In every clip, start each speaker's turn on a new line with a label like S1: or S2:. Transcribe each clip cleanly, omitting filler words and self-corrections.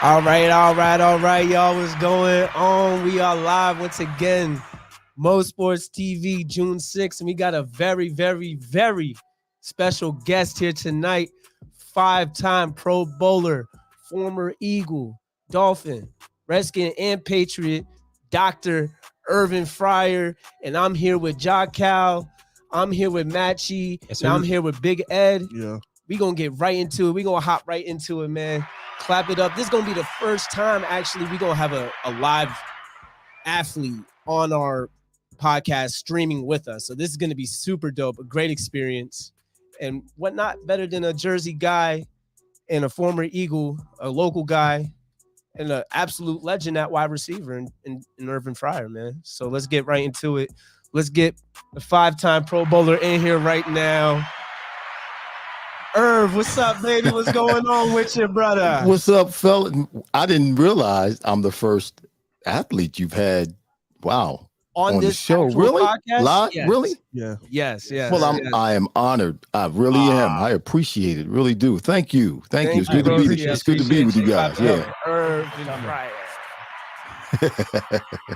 S1: All right, y'all. What's going on? We are live once again. Mo Sports TV, June 6th. And we got a very, very, very special guest here tonight. Five-time Pro Bowler, former Eagle, Dolphin, Redskin, and Patriot, Dr. Irving Fryar. And I'm here with Ja Cal. I'm here with Matchy.
S2: Yes,
S1: and I'm
S2: sir.
S1: here with Big Ed.
S3: Yeah.
S1: We gonna get right into it. We gonna hop right into it, man. Clap it up. This is gonna be the first time actually we gonna have a live athlete on our podcast streaming with us. So this is gonna be super dope, a great experience. And what not better than a Jersey guy and a former Eagle, a local guy, and an absolute legend at wide receiver in Irving Fryar, man. So let's get right into it. Let's get the five-time Pro Bowler in here right now. Irv, what's up, baby? What's going on with you, brother?
S3: What's up, fella? I didn't realize I'm the first athlete you've had. Wow.
S1: On this
S3: the show,
S1: actual
S3: really?
S1: podcast?
S3: Live?
S1: Yes.
S3: Really?
S2: Yeah.
S1: Yes.
S3: Well,
S1: yes.
S3: I am honored. I really am. I appreciate it. Really do. Thank you. Thank you. It's good to be. It's good to be with you guys. Yeah.
S1: Irv, right.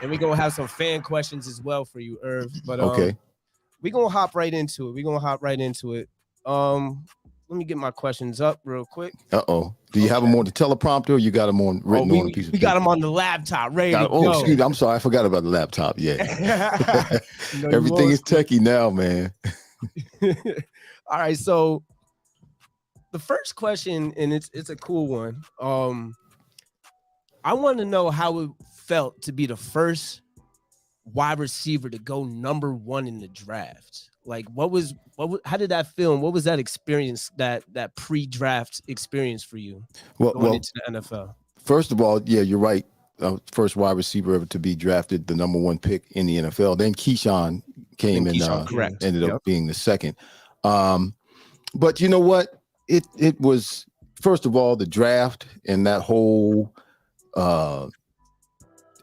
S1: And we're gonna have some fan questions as well for you, Irv. But
S3: Okay.
S1: we're gonna hop right into it. Let me get my questions up real quick.
S3: Uh-oh. Do you have them on the teleprompter or you got them on written on a piece of
S1: we
S3: paper?
S1: got them on the laptop, ready to
S3: Oh,
S1: go.
S3: excuse me. I'm sorry. I forgot about the laptop. Yeah.
S1: No,
S3: Everything is techie now, man.
S1: All right, so the first question, and it's a cool one. I want to know how it felt to be the first wide receiver to go number one in the draft. Like, how did that feel? And what was that experience, that pre-draft experience for you going into the NFL?
S3: First of all, yeah, you're right. First wide receiver ever to be drafted, the number one pick in the NFL. Then Keyshawn came and
S1: correct.
S3: Ended up being the second. But you know what? It was, first of all, the draft and that whole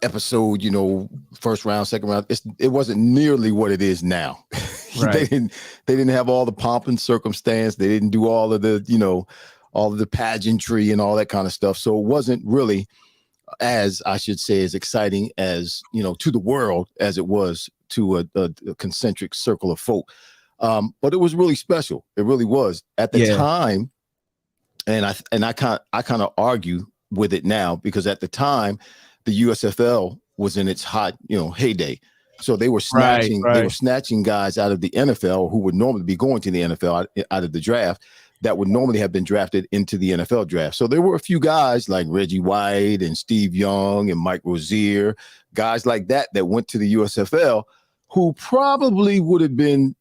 S3: episode, first round, second round, it wasn't nearly what it is now.
S1: Right.
S3: They didn't have all the pomp and circumstance. They didn't do all of the, all of the pageantry and all that kind of stuff. So it wasn't really, as I should say, as exciting as, to the world as it was to a concentric circle of folk. But it was really special. It really was at the time. And I kind of argue with it now, because at the time the USFL was in its hot, heyday. So they were snatching guys out of the NFL who would normally be going to the NFL out of the draft, that would normally have been drafted into the NFL draft. So there were a few guys like Reggie White and Steve Young and Mike Rozier, guys like that went to the USFL who probably would have been,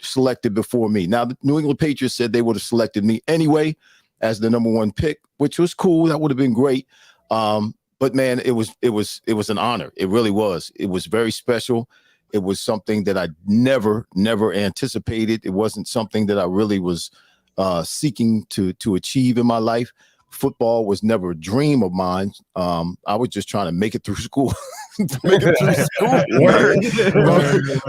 S3: selected before me. Now, the New England Patriots said they would have selected me anyway as the number one pick, which was cool. That would have been great. But man, it was an honor. It really was. It was very special. It was something that I never anticipated. It wasn't something that I really was seeking to achieve in my life. Football was never a dream of mine. I was just trying to make it through school.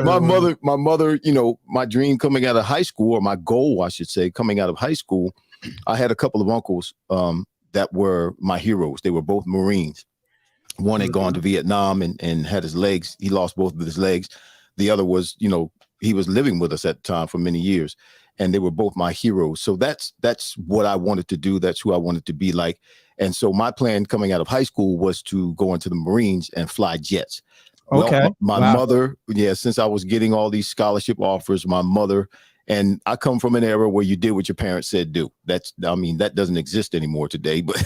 S3: My mother, my dream coming out of high school, or my goal, I should say, coming out of high school, I had a couple of uncles that were my heroes. They were both Marines. One had gone to Vietnam and had his legs. He lost both of his legs. The other was, he was living with us at the time for many years, and they were both my heroes. So that's what I wanted to do. That's who I wanted to be like. And so my plan coming out of high school was to go into the Marines and fly jets.
S1: Okay.
S3: Well, my mother, since I was getting all these scholarship offers, my mother, and I come from an era where you did what your parents said do. That doesn't exist anymore today, but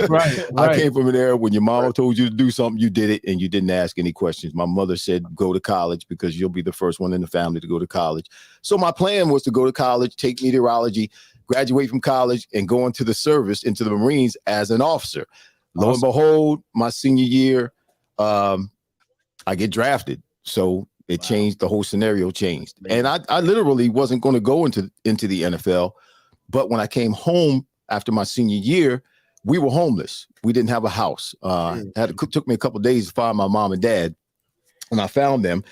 S1: right.
S3: I came from an era when your mama told you to do something, you did it, and you didn't ask any questions. My mother said, go to college because you'll be the first one in the family to go to college. So my plan was to go to college, take meteorology, graduate from college, and go into the service, into the Marines as an officer. Lo and behold, my senior year, I get drafted. So it changed, the whole scenario changed. And I literally wasn't going to go into the NFL. But when I came home after my senior year, we were homeless. We didn't have a house. Took me a couple of days to find my mom and dad, and I found them.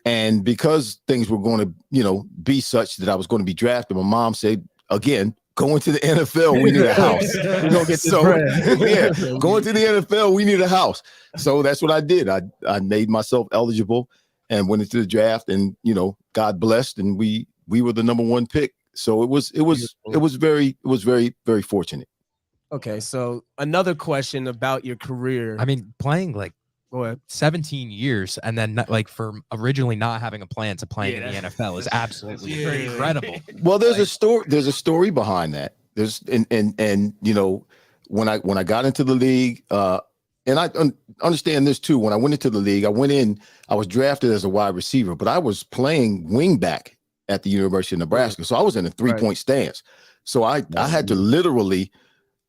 S3: And because things were going to, be such that I was going to be drafted, my mom said, again, going to the NFL, we need a house.
S1: We gonna get this
S3: So,
S1: bread.
S3: yeah, going to the NFL, we need a house. So that's what I did. I made myself eligible and went into the draft, and God blessed, and we were the number 1 pick. So it was very very fortunate.
S1: Okay, so another question about your career.
S2: I mean, playing like
S1: Go ahead.
S2: 17 years and then like for originally not having a plan to playing in the NFL is absolutely incredible.
S3: Well, there's a story. There's a story behind that. There's and when I got into the league, and I understand this too. When I went into the league, I was drafted as a wide receiver, but I was playing wing back at the University of Nebraska, so I was in a 3-point stance. So I had to literally.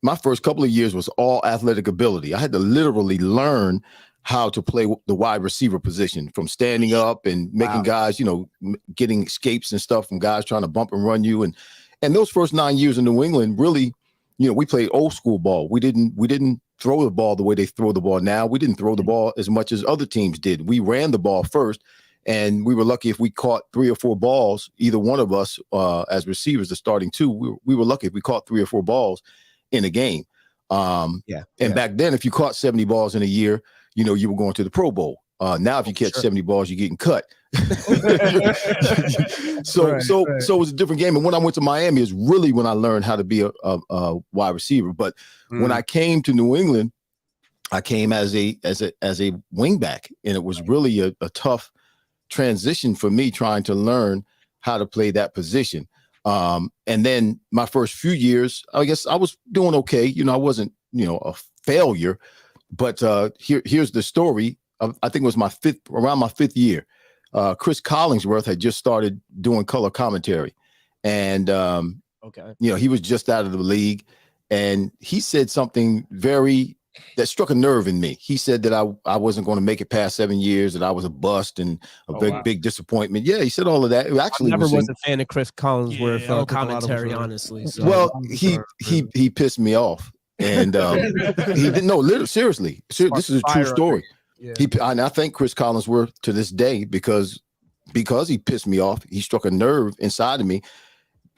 S3: My first couple of years was all athletic ability. I had to literally learn how to play the wide receiver position, from standing up and making guys, getting escapes and stuff from guys trying to bump and run you. And those first 9 years in New England, really, we played old school ball. We didn't throw the ball the way they throw the ball now. We didn't throw the ball as much as other teams did. We ran the ball first, and we were lucky if we caught 3 or 4 balls, either one of us as receivers, the starting 2. We were lucky if we caught 3 or 4 balls in a game. Back then, if you caught 70 balls in a year, you were going to the Pro Bowl. Now, if you catch 70 balls, you're getting cut. So it was a different game. And when I went to Miami is really when I learned how to be a wide receiver. But when I came to New England, I came as a wing back, and it was really a tough transition for me trying to learn how to play that position. And then my first few years, I guess I was doing okay. I wasn't, a failure, but here's the story. I think it was around my 5th year. Chris Collinsworth had just started doing color commentary, and he was just out of the league, and he said something that struck a nerve in me. He said that I wasn't going to make it past 7 years, that I was a bust and a big disappointment. Yeah, he said all of that. Actually,
S1: I never was a fan of Chris Collinsworth commentary, honestly. So
S3: well, he pissed me off, and he didn't know. Literally, seriously, this is a true story. Yeah. And I thank Chris Collinsworth to this day because he pissed me off. He struck a nerve inside of me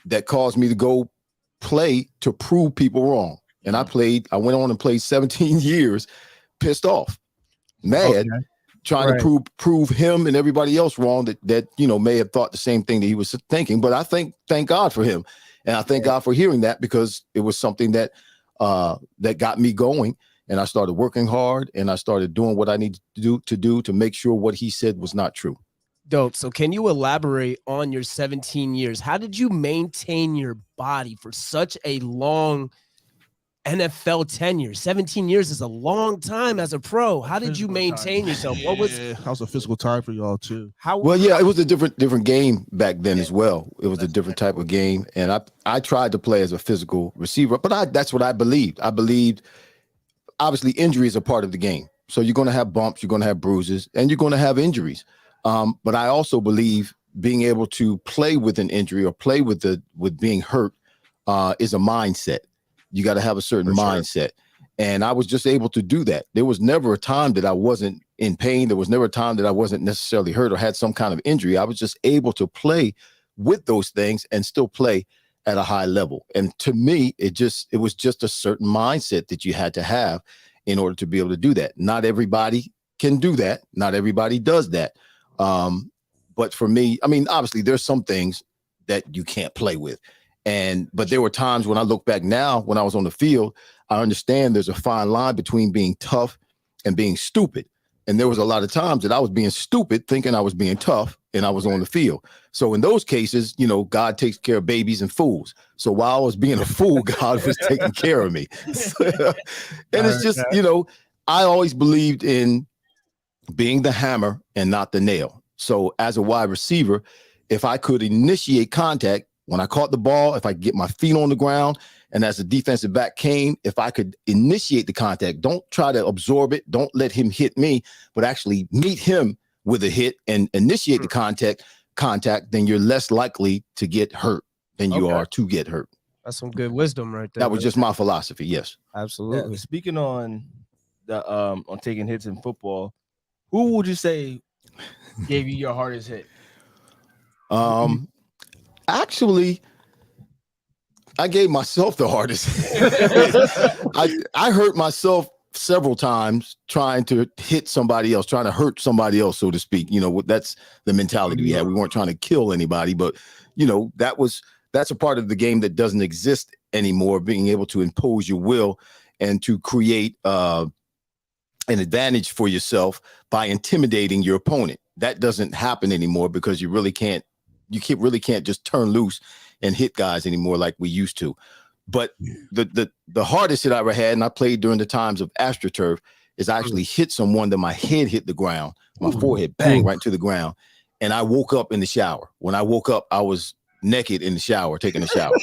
S3: that caused me to go play to prove people wrong. And I went on and played 17 years, pissed off, mad, trying to prove him and everybody else wrong that may have thought the same thing that he was thinking. But I thank God for him. And I thank God for hearing that, because it was something that got me going. And I started working hard, and I started doing what I needed to do to make sure what he said was not true.
S1: Dope. So can you elaborate on your 17 years? How did you maintain your body for such a long NFL tenure? 17 years is a long time as a pro. How did you maintain yourself? What was
S4: how's a physical time for y'all too?
S3: It was a different game back then as well. It was a different type of game, and I tried to play as a physical receiver, but that's what I believed. I believed obviously injury is a part of the game, so you're going to have bumps, you're going to have bruises, and you're going to have injuries. But I also believe being able to play with an injury or play with being hurt is a mindset. You got to have a certain mindset. And I was just able to do that. There was never a time that I wasn't in pain. There was never a time that I wasn't necessarily hurt or had some kind of injury. I was just able to play with those things and still play at a high level. And to me, it was just a certain mindset that you had to have in order to be able to do that. Not everybody can do that. Not everybody does that. But for me, I mean, obviously there's some things that you can't play with. But there were times when I look back now, when I was on the field, I understand there's a fine line between being tough and being stupid. And there was a lot of times that I was being stupid, thinking I was being tough, and I was on the field. So in those cases, God takes care of babies and fools. So while I was being a fool, God was taking care of me. And it's just, I always believed in being the hammer and not the nail. So as a wide receiver, if I could initiate contact, when I caught the ball, if I could get my feet on the ground, and as the defensive back came, if I could initiate the contact, don't try to absorb it, don't let him hit me, but actually meet him with a hit and initiate the contact, then you're less likely to get hurt than you are to get hurt.
S1: That's some good wisdom right there.
S3: That was just my philosophy. Yes,
S1: absolutely.
S4: Yeah, speaking on taking hits in football, who would you say gave you your hardest hit?
S3: Actually, I gave myself the hardest. I hurt myself several times trying to hit somebody else, trying to hurt somebody else, so to speak. You know, that's the mentality we had. We weren't trying to kill anybody, but you know, that's a part of the game that doesn't exist anymore. Being able to impose your will and to create an advantage for yourself by intimidating your opponent. That doesn't happen anymore because you really can't just turn loose and hit guys anymore like we used to. But the hardest hit I ever had, and I played during the times of AstroTurf, is I actually hit someone that my head hit the ground, my forehead bang right to the ground, and I woke up in the shower. When I woke up, I was naked in the shower, taking a shower,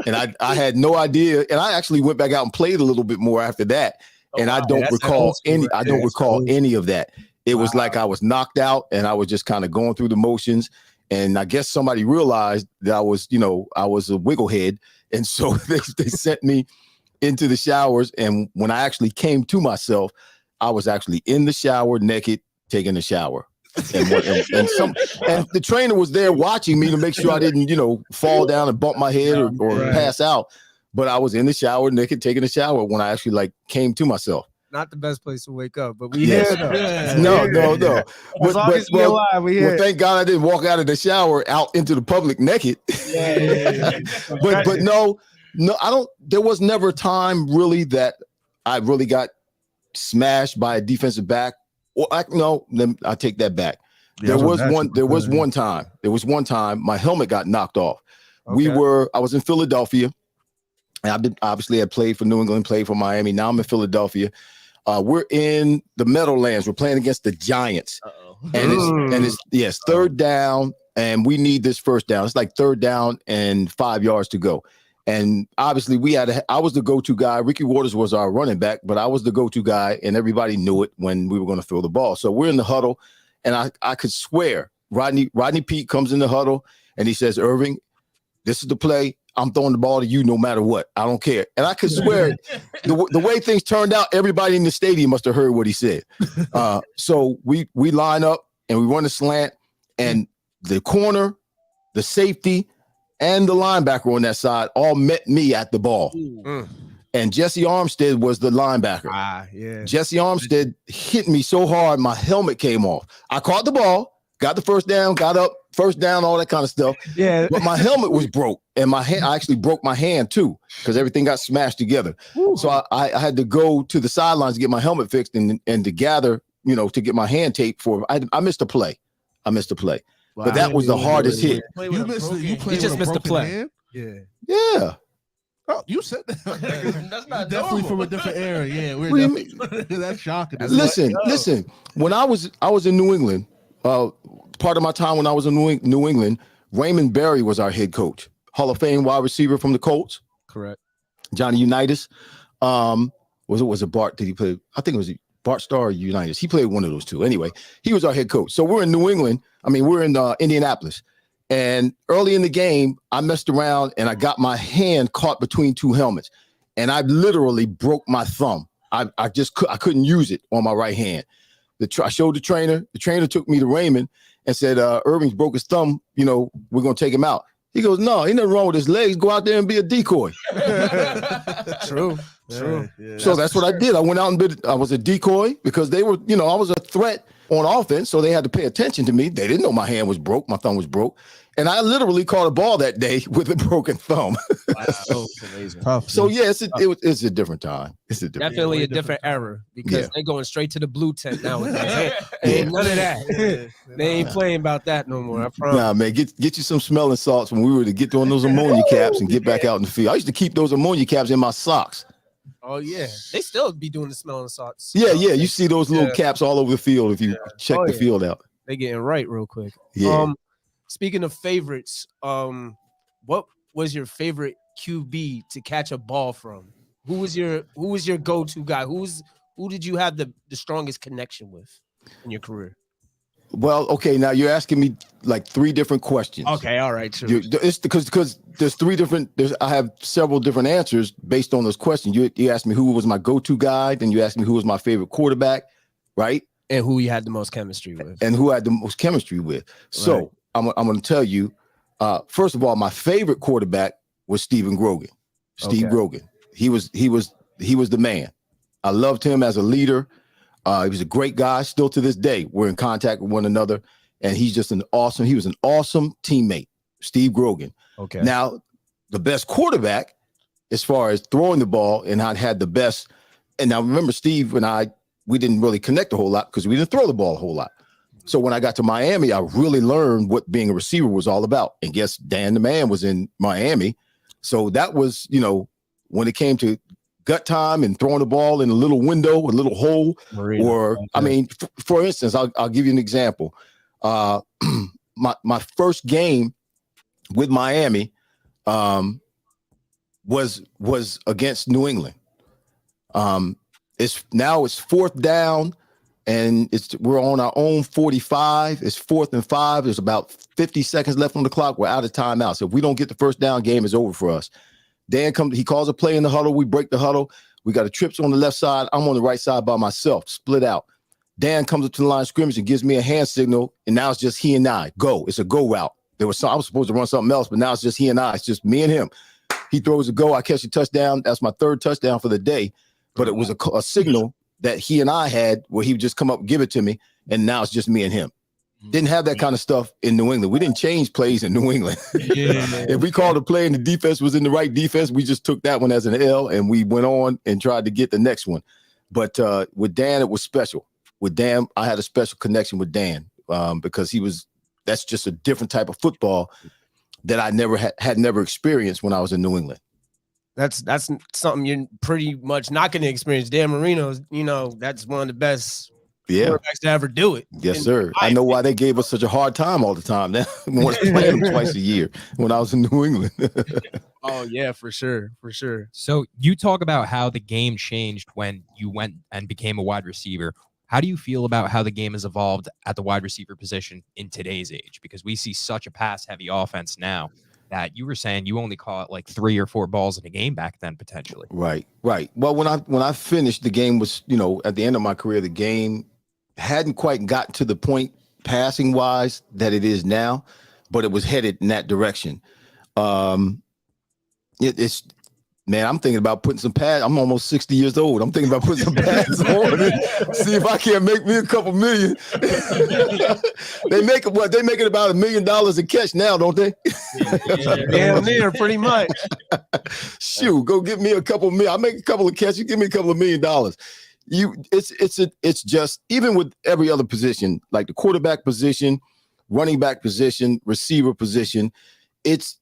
S3: and I had no idea. And I actually went back out and played a little bit more after that, and I don't recall any of that. It was like I was knocked out, and I was just kind of going through the motions. And I guess somebody realized that I was a wigglehead. And so they sent me into the showers. And when I actually came to myself, I was actually in the shower, naked, taking a shower. And the trainer was there watching me to make sure I didn't, fall down and bump my head or pass out. But I was in the shower, naked, taking a shower when I actually came to myself.
S5: Not the best place to wake up, but we here though.
S3: No.
S5: As long as we alive, we here.
S3: Well, thank God I didn't walk out of the shower out into the public naked. But no, I don't. There was never a time really that I really got smashed by a defensive back. Or I take that back. There was one time my helmet got knocked off. Okay. I was in Philadelphia. And I had played for New England, played for Miami. Now I'm in Philadelphia. We're in the Meadowlands. We're playing against the Giants. And it's third down, and we need this first down. It's like third down and 5 yards to go. And obviously I was the go-to guy. Ricky Waters was our running back, but I was the go-to guy, and everybody knew it when we were going to throw the ball. So we're in the huddle, and I could swear Rodney Peete comes in the huddle, and he says, "Irving, this is the play. I'm throwing the ball to you no matter what. I don't care." And I could swear the way things turned out, everybody in the stadium must have heard what he said. So we line up and we run a slant, and the corner, the safety, and the linebacker on that side all met me at the ball. And Jesse Armstead was the linebacker. Jesse Armstead hit me so hard, my helmet came off. I caught the ball, got the first down, got up, first down, all that kind of stuff. Yeah. But my helmet was broke, and I actually broke my hand too, because everything got smashed together. Ooh. So I had to go to the sidelines to get my helmet fixed and to gather, to get my hand taped for. I missed a play. Wow. But that was the hardest hit.
S6: You just missed the play. Hand?
S3: Yeah.
S6: Oh, you said that. That's not definitely from a different era. Yeah, that's shocking.
S3: Listen. When I was in New England, part of my time when I was in New England, Raymond Berry was our head coach, Hall of Fame wide receiver from the Colts.
S5: Correct.
S3: Johnny Unitas. Was it Bart? Did he play? I think it was Bart Starr or Unitas. He played one of those two. Anyway, he was our head coach. So we're in New England. We're in Indianapolis. And early in the game, I messed around and I got my hand caught between two helmets. And I literally broke my thumb. I couldn't use it on my right hand. I showed the trainer. The trainer took me to Raymond and said, "Irving's broke his thumb. We're going to take him out." He goes, "No, ain't nothing wrong with his legs. Go out there and be a decoy."
S5: True.
S3: Yeah. So that's what I did. I went out and I was a decoy because they were, I was a threat on offense. So they had to pay attention to me. They didn't know my hand was broke. My thumb was broke. And I literally caught a ball that day with a broken thumb.
S5: Wow, that's amazing.
S3: So yeah, it's a different time. It's
S1: definitely a different era because they're going straight to the blue tent nowadays. Ain't none of that. They ain't playing about that no more. I promise.
S3: Nah, man, get you some smelling salts when we were to get on those ammonia caps and get back out in the field. I used to keep those ammonia caps in my socks.
S1: Oh yeah, they still be doing the smelling salts.
S3: Yeah. You see those little caps all over the field if you check the field out.
S1: They getting right real quick.
S3: Yeah.
S1: Speaking of favorites, what was your favorite QB to catch a ball from? Who was your go-to guy? Who did you have the strongest connection with in your career?
S3: Well, okay, now you're asking me like three different questions.
S1: Okay, all right, true.
S3: It's because there's three different. I have several different answers based on those questions. You asked me who was my go-to guy, then you asked me who was my favorite quarterback, right?
S1: And who you had the most chemistry with.
S3: And who I had the most chemistry with. So I'm going to tell you, First of all, my favorite quarterback was Steve Grogan. He was the man. I loved him as a leader. He was a great guy. Still to this day, we're in contact with one another, and he was an awesome teammate, Steve Grogan.
S4: Okay.
S3: Now, the best quarterback, as far as throwing the ball, and I had the best. And now remember, Steve and we didn't really connect a whole lot because we didn't throw the ball a whole lot. So when I got to Miami, I really learned what being a receiver was all about. And guess Dan the Man was in Miami. So that was, when it came to gut time and throwing the ball in a little window, a little hole, for instance, I'll give you an example. My first game with Miami was against New England. It's fourth down, and we're on our own 45. It's 4th and 5. There's about 50 seconds left on the clock. We're out of timeout. So if we don't get the first down, game is over for us. Dan he calls a play in the huddle. We break the huddle. We got a trips on the left side. I'm on the right side by myself, split out. Dan comes up to the line of scrimmage and gives me a hand signal, and now it's just he and I. Go. It's a go route. I was supposed to run something else, but now it's just he and I. It's just me and him. He throws a go. I catch a touchdown. That's my 3rd touchdown for the day. But it was a signal that he and I had where he would just come up and give it to me, and now it's just me and him. Didn't have that kind of stuff in New England. We didn't change plays in New England. If we called a play and the defense was in the right defense, we just took that one as an L, and we went on and tried to get the next one. But with Dan, it was special. With Dan, I had a special connection with Dan because that's just a different type of football that I never had never experienced when I was in New England.
S1: That's something you're pretty much not going to experience. Dan Marino's, that's one of the best quarterbacks to ever do it.
S3: Yes, sir. I know why they gave us such a hard time all the time. Now we want to play them twice a year when I was in New England.
S1: Oh yeah, for sure.
S2: So you talk about how the game changed when you went and became a wide receiver. How do you feel about how the game has evolved at the wide receiver position in today's age? Because we see such a pass-heavy offense now that you were saying you only caught like 3 or 4 balls in a game back then, potentially.
S3: Right. Well, when I finished, the game was, at the end of my career, the game hadn't quite gotten to the point passing wise that it is now, but it was headed in that direction. Man, I'm thinking about putting some pads. I'm almost 60 years old. I'm thinking about putting some pads on and see if I can't make me a couple million. They make it about $1 million a catch now, don't they?
S1: Damn near, pretty much.
S3: Shoot, go get me a couple million. I make a couple of catches. Give me a couple of $1 million. It's just, even with every other position, like the quarterback position, running back position, receiver position,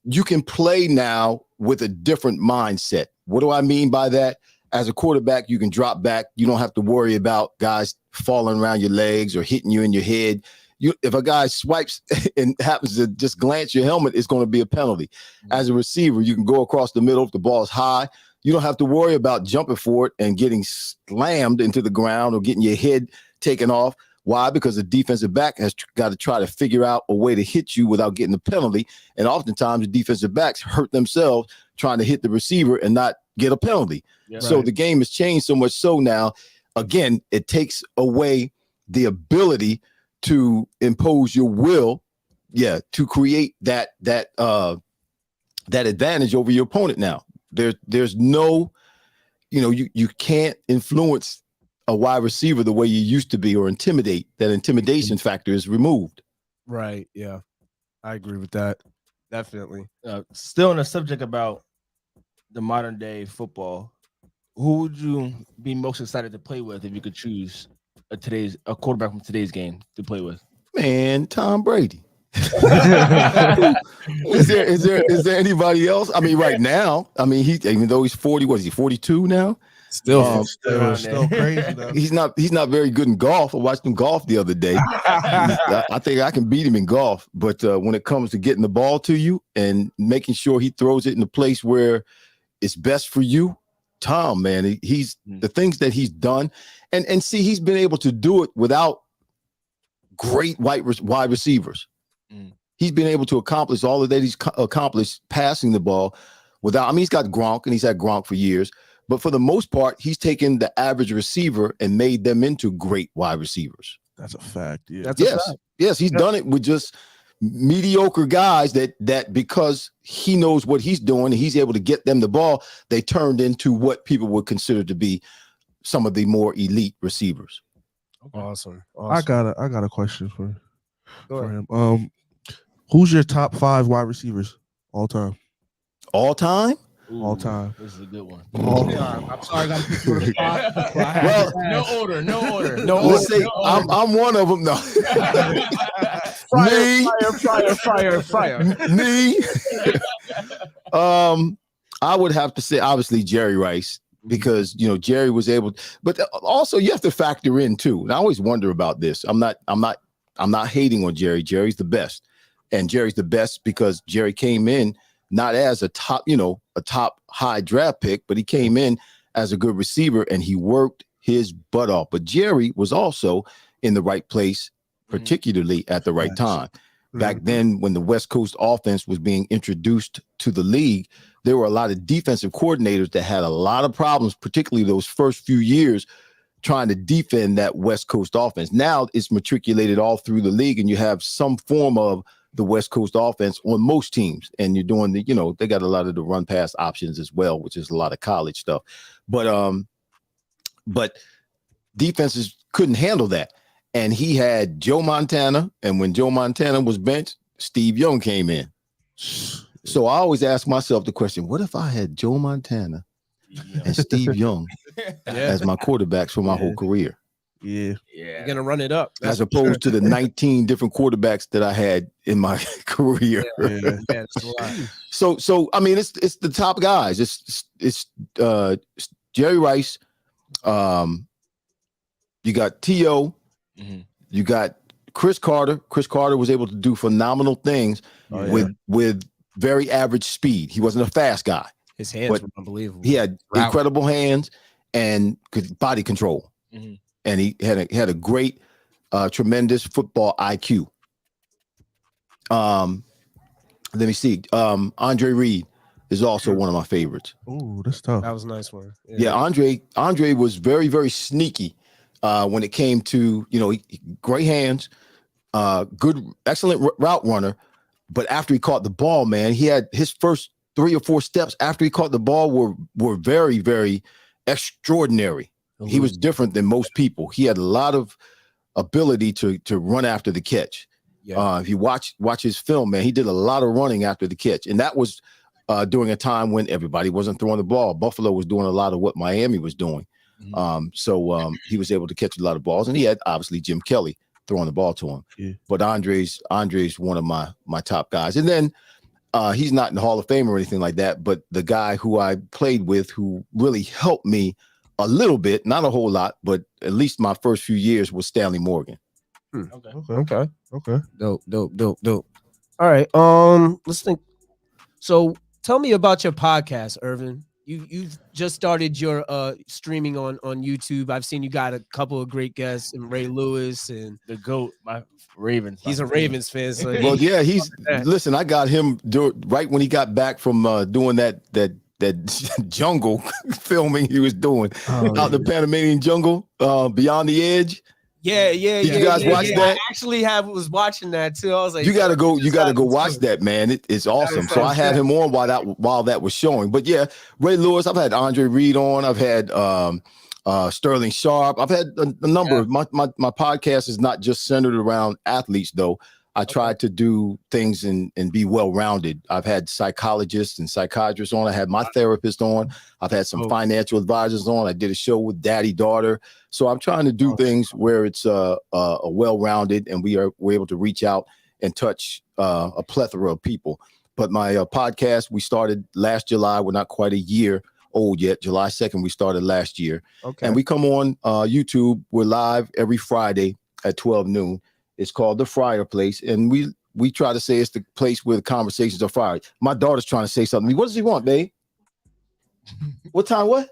S3: you can play now with a different mindset. What do I mean by that? As a quarterback, you can drop back. You don't have to worry about guys falling around your legs or hitting you in your head. If a guy swipes and happens to just glance your helmet, it's going to be a penalty. As a receiver, you can go across the middle if the ball is high. You don't have to worry about jumping for it and getting slammed into the ground or getting your head taken off. Why? Because the defensive back has got to try to figure out a way to hit you without getting a penalty. And oftentimes the defensive backs hurt themselves trying to hit the receiver and not get a penalty. Yeah, so the game has changed so much so now, again, it takes away the ability to impose your will, to create that advantage over your opponent now. There's no, you can't influence a wide receiver the way you used to be or intimidate. That intimidation factor is removed.
S5: Right. Yeah. I agree with that.
S1: Definitely.
S4: Still on the subject about the modern day football, who would you be most excited to play with if you could choose a quarterback from today's game to play with?
S3: Man, Tom Brady. Is there anybody else? I mean, right now, even though he's 40, what is he, 42 now?
S6: Still crazy though.
S3: He's not very good in golf. I watched him golf the other day. I think I can beat him in golf, but when it comes to getting the ball to you and making sure he throws it in a place where it's best for you, Tom, man, he's the things that he's done, and see, he's been able to do it without great wide receivers. He's been able to accomplish all of that. He's accomplished passing the ball without. He's got Gronk, and he's had Gronk for years. But for the most part, he's taken the average receiver and made them into great wide receivers.
S6: That's a fact. Yeah.
S3: Yes, he's done it with just mediocre guys that because he knows what he's doing and he's able to get them the ball, they turned into what people would consider to be some of the more elite receivers.
S1: Awesome.
S6: I got a question for
S1: Go ahead.
S6: him. Who's your top 5 wide receivers all time?
S3: All time?
S6: All time.
S4: This is a good one.
S1: I'm sorry, I got to put you on the spot.
S3: Well,
S4: No order.
S3: let's say I'm one of them. No.
S1: Fryer.
S3: Me. I would have to say obviously Jerry Rice, because Jerry was able, but also you have to factor in too. And I always wonder about this. I'm not hating on Jerry. Jerry's the best. And Jerry's the best because Jerry came in not as a top high draft pick, but he came in as a good receiver and he worked his butt off. But Jerry was also in the right place, particularly at the right time. Back then, when the West Coast offense was being introduced to the league, there were a lot of defensive coordinators that had a lot of problems, particularly those first few years, trying to defend that West Coast offense. Now it's matriculated all through the league, and you have some form of the West Coast offense on most teams. And you're doing they got a lot of the run pass options as well, which is a lot of college stuff. But defenses couldn't handle that. And he had Joe Montana. And when Joe Montana was benched, Steve Young came in. So I always ask myself the question, what if I had Joe Montana and Steve Young as my quarterbacks for my whole career?
S1: You're gonna run it up,
S3: as opposed to the 19 different quarterbacks that I had in my career.
S1: That's a lot.
S3: So I mean, it's the top guys. It's Jerry Rice. You got T.O. You got Chris Carter. Chris Carter was able to do phenomenal things with very average speed. He wasn't a fast guy.
S1: His hands were unbelievable.
S3: He had incredible hands and body control. And he had a great, tremendous football IQ. Let me see. Andre Reid is also one of my favorites.
S6: Oh, that's tough.
S1: That was a nice one.
S3: Yeah, Andre was very, very sneaky when it came to, great hands, excellent route runner. But after he caught the ball, man, he had his first 3 or 4 steps after he caught the ball were very, very extraordinary. He was different than most people. He had a lot of ability to run after the catch. If you watch his film, man, he did a lot of running after the catch. And that was during a time when everybody wasn't throwing the ball. Buffalo was doing a lot of what Miami was doing. So he was able to catch a lot of balls. And he had, obviously, Jim Kelly throwing the ball to him. But Andre's one of my top guys. And then he's not in the Hall of Fame or anything like that. But the guy who I played with who really helped me a little bit, not a whole lot, but at least my first few years was Stanley Morgan.
S1: Okay.
S5: Dope.
S1: All right. Let's think. So tell me about your podcast, Irving. You've just started your streaming on YouTube. I've seen you got a couple of great guests, and Ray Lewis and
S4: the GOAT, my Ravens.
S1: He's a Ravens fan. So
S3: listen, I got him right when he got back from doing that jungle filming he was doing out the Panamanian jungle, Beyond the Edge.
S1: Yeah.
S3: Did you guys watch that?
S1: I actually was watching that too. I was like,
S3: you gotta go watch that, man. It's awesome. So I had him on while that was showing. But yeah, Ray Lewis, I've had Andre Reid on, I've had Sterling Sharp. I've had a number of my podcast is not just centered around athletes though. I tried to do things and be well-rounded. I've had psychologists and psychiatrists on. I had my therapist on. I've had some financial advisors on. I did a show with daddy-daughter. So I'm trying to do things where it's a well-rounded and we're able to reach out and touch a plethora of people. But my podcast, we started last July. We're not quite a year old yet. July 2nd, we started last year. Okay. And we come on YouTube. We're live every Friday at 12 noon. It's called the Fryar Place, and we try to say it's the place where the conversations are fired. My daughter's trying to say something. What does he want, babe? What time? What?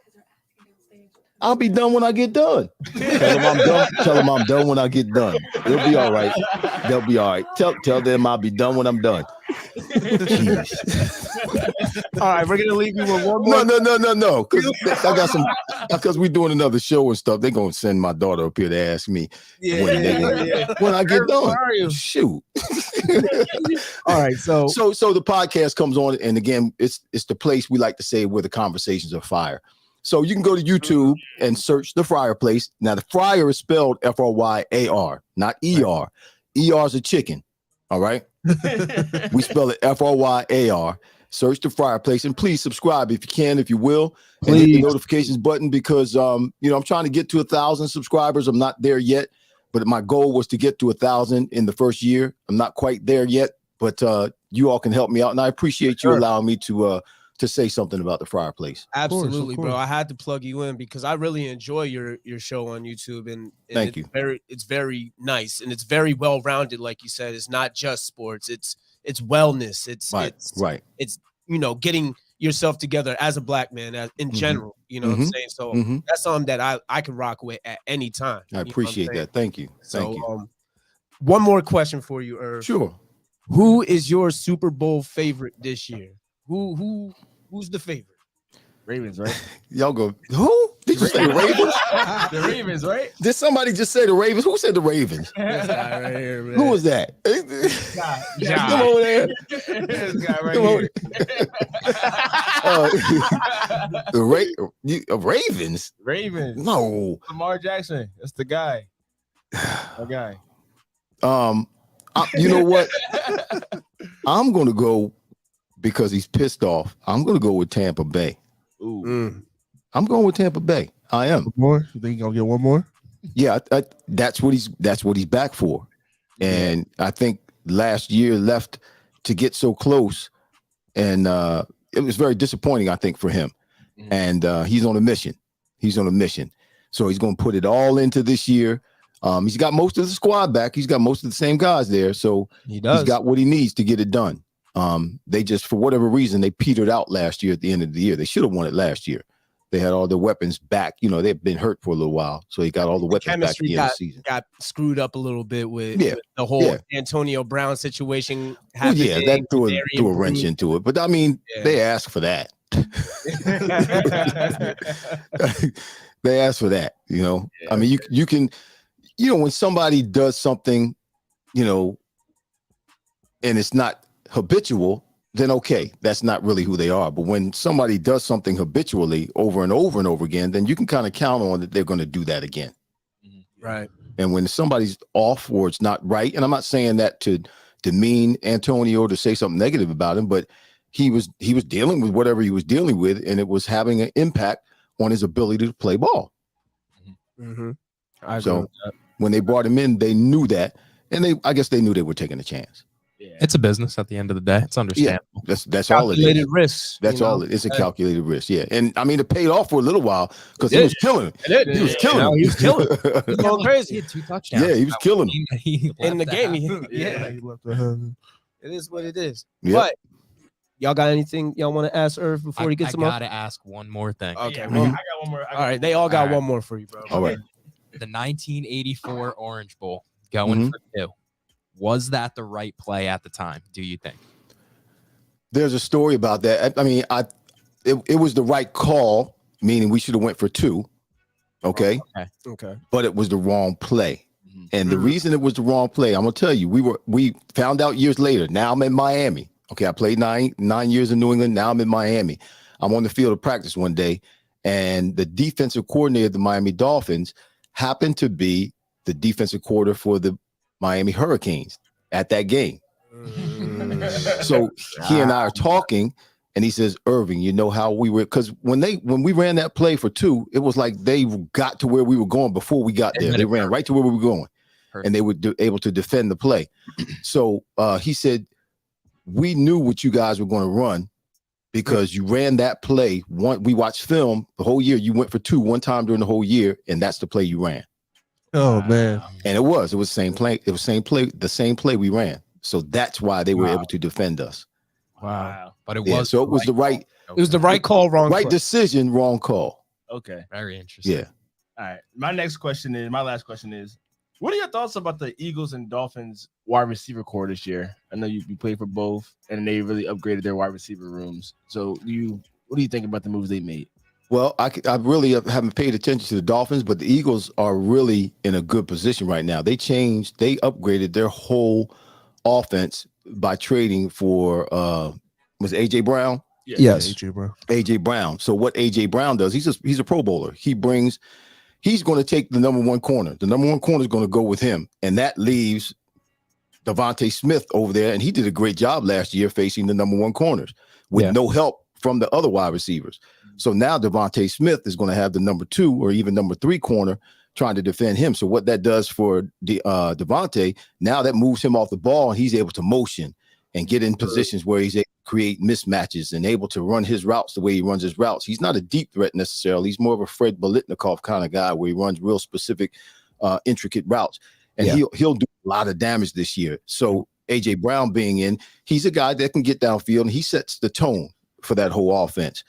S3: I'll be done when I get done. Tell him I'm done. Tell him I'm done when I get done. They'll be all right. They'll be all right. Tell them I'll be done when I'm done.
S1: All right, we're gonna leave you with one more.
S3: No. Because we're doing another show and stuff. They're gonna send my daughter up here to ask me when I get done.
S1: Where are you?
S3: Shoot.
S1: All right, so
S3: the podcast comes on, and again, it's the place we like to say where the conversations are fire. So you can go to YouTube and search the Fryar Place. Now the Fryar is spelled F-R-Y-A-R, not E-R. E-R is a chicken. All right. We spell it F-R-Y-A-R. Search the Fryar Place, and please subscribe if you can, if you will, and hit the notifications button because I'm trying to get to 1,000 subscribers. I'm not there yet, but my goal was to get to 1,000 in the first year. I'm not quite there yet, but you all can help me out, and I appreciate you allowing me to say something about the Fryar Place.
S1: Absolutely,
S6: of course.
S1: bro. I had to plug you in because I really enjoy your show on YouTube, and
S3: Thank you.
S1: It's very nice and it's very well rounded. Like you said, it's not just sports. It's wellness. It's getting yourself together as a black man in general. You know what I'm saying? So that's something that I can rock with at any time.
S3: I appreciate that. Thank you. Thank you.
S1: One more question for you, Irv.
S3: Sure.
S1: Who is your Super Bowl favorite this year? Who's the favorite?
S4: Ravens, right?
S3: Y'all go, who? Did you say the Ravens?
S4: The Ravens, right?
S3: Did somebody just say the Ravens? Who said the Ravens?
S1: This guy right here, man.
S3: Who was that? Come over there.
S4: This guy right here.
S3: The Ravens?
S4: Ravens.
S3: No.
S4: Lamar Jackson. That's the guy. That guy.
S3: You know what? I'm going to go because he's pissed off. I'm going to go with Tampa Bay.
S4: Ooh.
S3: I'm going with Tampa Bay. I am.
S6: More? You think you're gonna get one more?
S3: Yeah, that's what he's back for. And I think last year left to get so close, and it was very disappointing, I think, for him. And he's on a mission. So he's going to put it all into this year. He's got most of the squad back. He's got most of the same guys there. So he's got what he needs to get it done. They just, for whatever reason, they petered out last year at the end of the year. They should have won it last year. They had all their weapons back. They've been hurt for a little while. So he got all the weapons back at the end of the season.
S1: Got screwed up a little bit with the whole Antonio Brown situation.
S3: That threw a wrench into it. But I mean, they asked for that. They asked for that, I mean, you can, when somebody does something, and it's not habitual, then okay, that's not really who they are. But when somebody does something habitually over and over and over again, then you can kind of count on that they're going to do that again.
S1: Right.
S3: And when somebody's off or it's not right, and I'm not saying that to demean Antonio, to say something negative about him, but he was dealing with whatever he was dealing with, and it was having an impact on his ability to play ball. So when they brought him in, they knew that, and I guess they knew they were taking a chance.
S2: It's a business at the end of the day. It's understandable.
S3: That's all it is.
S1: Calculated risks.
S3: That's all it is. It's a calculated risk. Yeah. And I mean, it paid off for a little while because he was killing it. He was killing it.
S1: He was killing it. He was going crazy.
S2: He had 2 touchdowns.
S3: Yeah, he was killing
S2: it.
S1: In the game.
S6: He left the
S1: It is what it is.
S3: Yep.
S1: But y'all got anything y'all want to ask Irv before he gets them up?
S2: I got to ask one more thing.
S1: Okay.
S4: I got one more.
S1: All right. They all got one more for you, bro.
S3: All right.
S2: The 1984 Orange Bowl going for 2. Was that the right play at the time, do you think?
S3: There's a story about that. I mean, it was the right call, meaning we should have went for 2. Okay.
S1: Okay.
S3: But it was the wrong play. And the reason it was the wrong play, I'm gonna tell you, we found out years later. Now I'm in Miami. Okay, I played 9 years in New England. Now I'm in Miami. I'm on the field of practice one day, and the defensive coordinator of the Miami Dolphins happened to be the defensive coordinator for the Miami Hurricanes at that game. So he and I are talking, and he says, Irving, you know how we were, because when we ran that play for 2, it was like they got to where we were going before we got there. They ran right to where we were going. And they were able to defend the play. So he said, we knew what you guys were going to run because you ran that play. We watched film the whole year. You went for 2 one time during the whole year, and that's the play you ran.
S6: Oh man.
S3: And it was the same play. It was the same play we ran. So that's why they were able to defend us.
S1: Wow.
S2: But it was
S3: so it was the right.
S1: It was the right call, wrong
S3: right
S1: play.
S3: Decision, wrong call.
S4: Okay.
S2: Very interesting.
S3: Yeah.
S4: All right. My last question is, What are your thoughts about the Eagles and Dolphins wide receiver core this year? I know you played for both, and they really upgraded their wide receiver rooms. So, what do you think about the moves they made?
S3: Well, I really haven't paid attention to the Dolphins, but the Eagles are really in a good position right now. They upgraded their whole offense by trading for was it AJ Brown?
S1: Yes.
S6: AJ Brown.
S3: AJ Brown. So what AJ Brown does, he's a Pro Bowler. He's going to take the number one corner. The number one corner is going to go with him, and that leaves Devontae Smith over there, and he did a great job last year facing the number one corners with no help from the other wide receivers. So now Devontae Smith is going to have the number 2 or even number 3 corner trying to defend him. So what that does for Devontae, now that moves him off the ball, and he's able to motion and get in positions where he's able to create mismatches and able to run his routes the way he runs his routes. He's not a deep threat necessarily. He's more of a Fred Biletnikoff kind of guy where he runs real specific, intricate routes. And he'll do a lot of damage this year. So AJ Brown being in, he's a guy that can get downfield, and he sets the tone for that whole offense.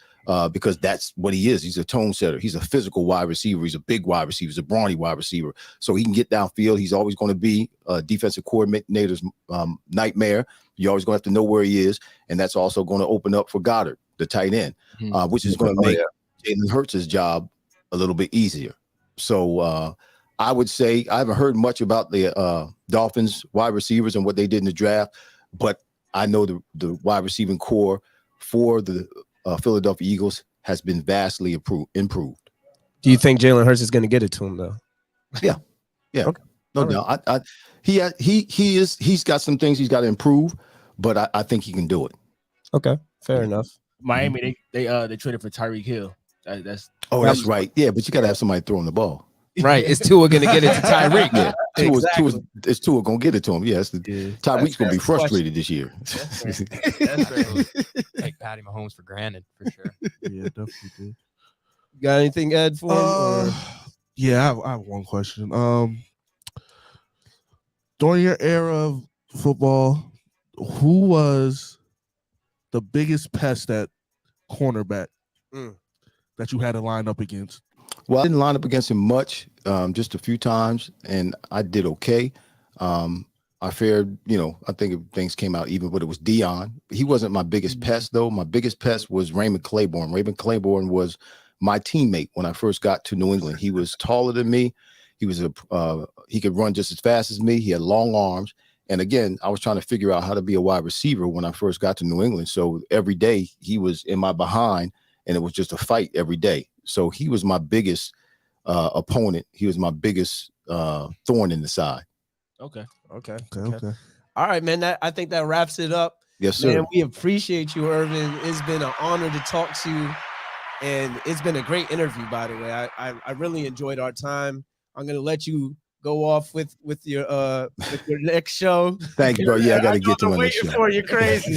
S3: Because that's what he is. He's a tone setter. He's a physical wide receiver. He's a big wide receiver. He's a brawny wide receiver. So he can get downfield. He's always going to be a defensive coordinator's nightmare. You always going to have to know where he is. And that's also going to open up for Goddard, the tight end, which is going to make Jalen Hurts' job a little bit easier. So I would say I haven't heard much about the Dolphins wide receivers and what they did in the draft, but I know the wide receiving core for the Philadelphia Eagles has been vastly improved.
S1: Do you think Jalen Hurts is going to get it to him though?
S3: Yeah. Okay. No doubt. He's got some things he's got to improve, but I think he can do it.
S1: Okay, fair enough.
S4: Miami, they traded for Tyreek Hill. That's
S3: right. Yeah, but you got to have somebody throwing the ball.
S1: Right. It's Tua going to get it to Tyreek.
S3: Yeah.
S1: Exactly.
S3: It's Tua going to get it to him. Yes. Tyreek's going to be frustrated this year.
S4: That's right.
S2: Take Patty Mahomes for granted, for sure.
S6: Yeah, definitely did.
S1: Got anything, Ed, for him?
S6: Yeah, I have one question. During your era of football, who was the biggest pest at cornerback that you had to line up against?
S3: Well, I didn't line up against him much, just a few times, and I did okay. I fared, I think things came out even, but it was Dion. He wasn't my biggest pest, though. My biggest pest was Raymond Claiborne. Raymond Claiborne was my teammate when I first got to New England. He was taller than me. He was he could run just as fast as me. He had long arms. And again, I was trying to figure out how to be a wide receiver when I first got to New England. So every day he was in my behind, and it was just a fight every day. So he was my biggest opponent. He was my biggest thorn in the side.
S1: Okay.
S6: All
S1: right, man. I think that wraps it up.
S3: Yes, sir.
S1: Man, we appreciate you, Irving. It's been an honor to talk to you, and it's been a great interview, by the way. I really enjoyed our time. I'm gonna let you go off with your next show.
S3: Thank you, bro. Yeah, I got to get to my next show.
S1: For you, crazy.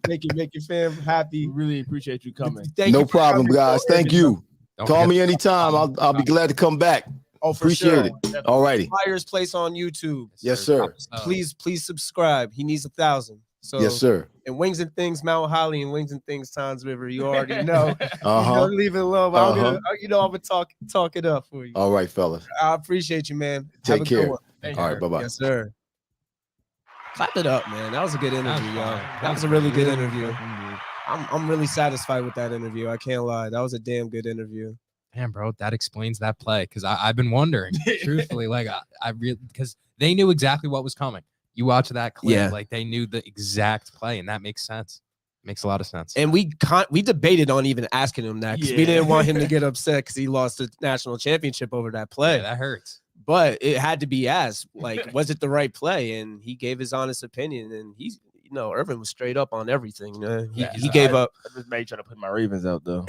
S1: Make your fam happy.
S4: Really appreciate you coming.
S3: No problem, guys. Thank you. Call me anytime. I'll be glad to come back.
S1: Oh, for
S3: appreciate
S1: sure.
S3: it. All righty.
S1: Fryar's Place on YouTube.
S3: Yes, sir.
S1: Please subscribe. He needs 1,000. So
S3: yes, sir.
S1: And Wings and Things, Mount Holly, and Wings and Things, Times River. You already know.
S3: Don't
S1: leave it alone. I'm gonna talk it up for you.
S3: All right, fellas.
S1: I appreciate you, man.
S3: Take care. All
S1: right,
S3: bye-bye.
S1: Yes, sir. Clap it up, man. That was a good interview, y'all. That was a really good interview. I'm really satisfied with that interview. I can't lie. That was a damn good interview.
S2: Man, bro, that explains that play, because I've been wondering, truthfully, like I really, because they knew exactly what was coming. You watch that clip, like they knew the exact play, and that makes sense. Makes a lot of sense.
S1: And we debated on even asking him that, because we didn't want him to get upset because he lost the national championship over that play.
S2: Yeah, that hurts.
S1: But it had to be asked, like, was it the right play? And he gave his honest opinion, and he's. Irvin was straight up on everything. He gave up.
S4: I just made trying to put my Ravens out though.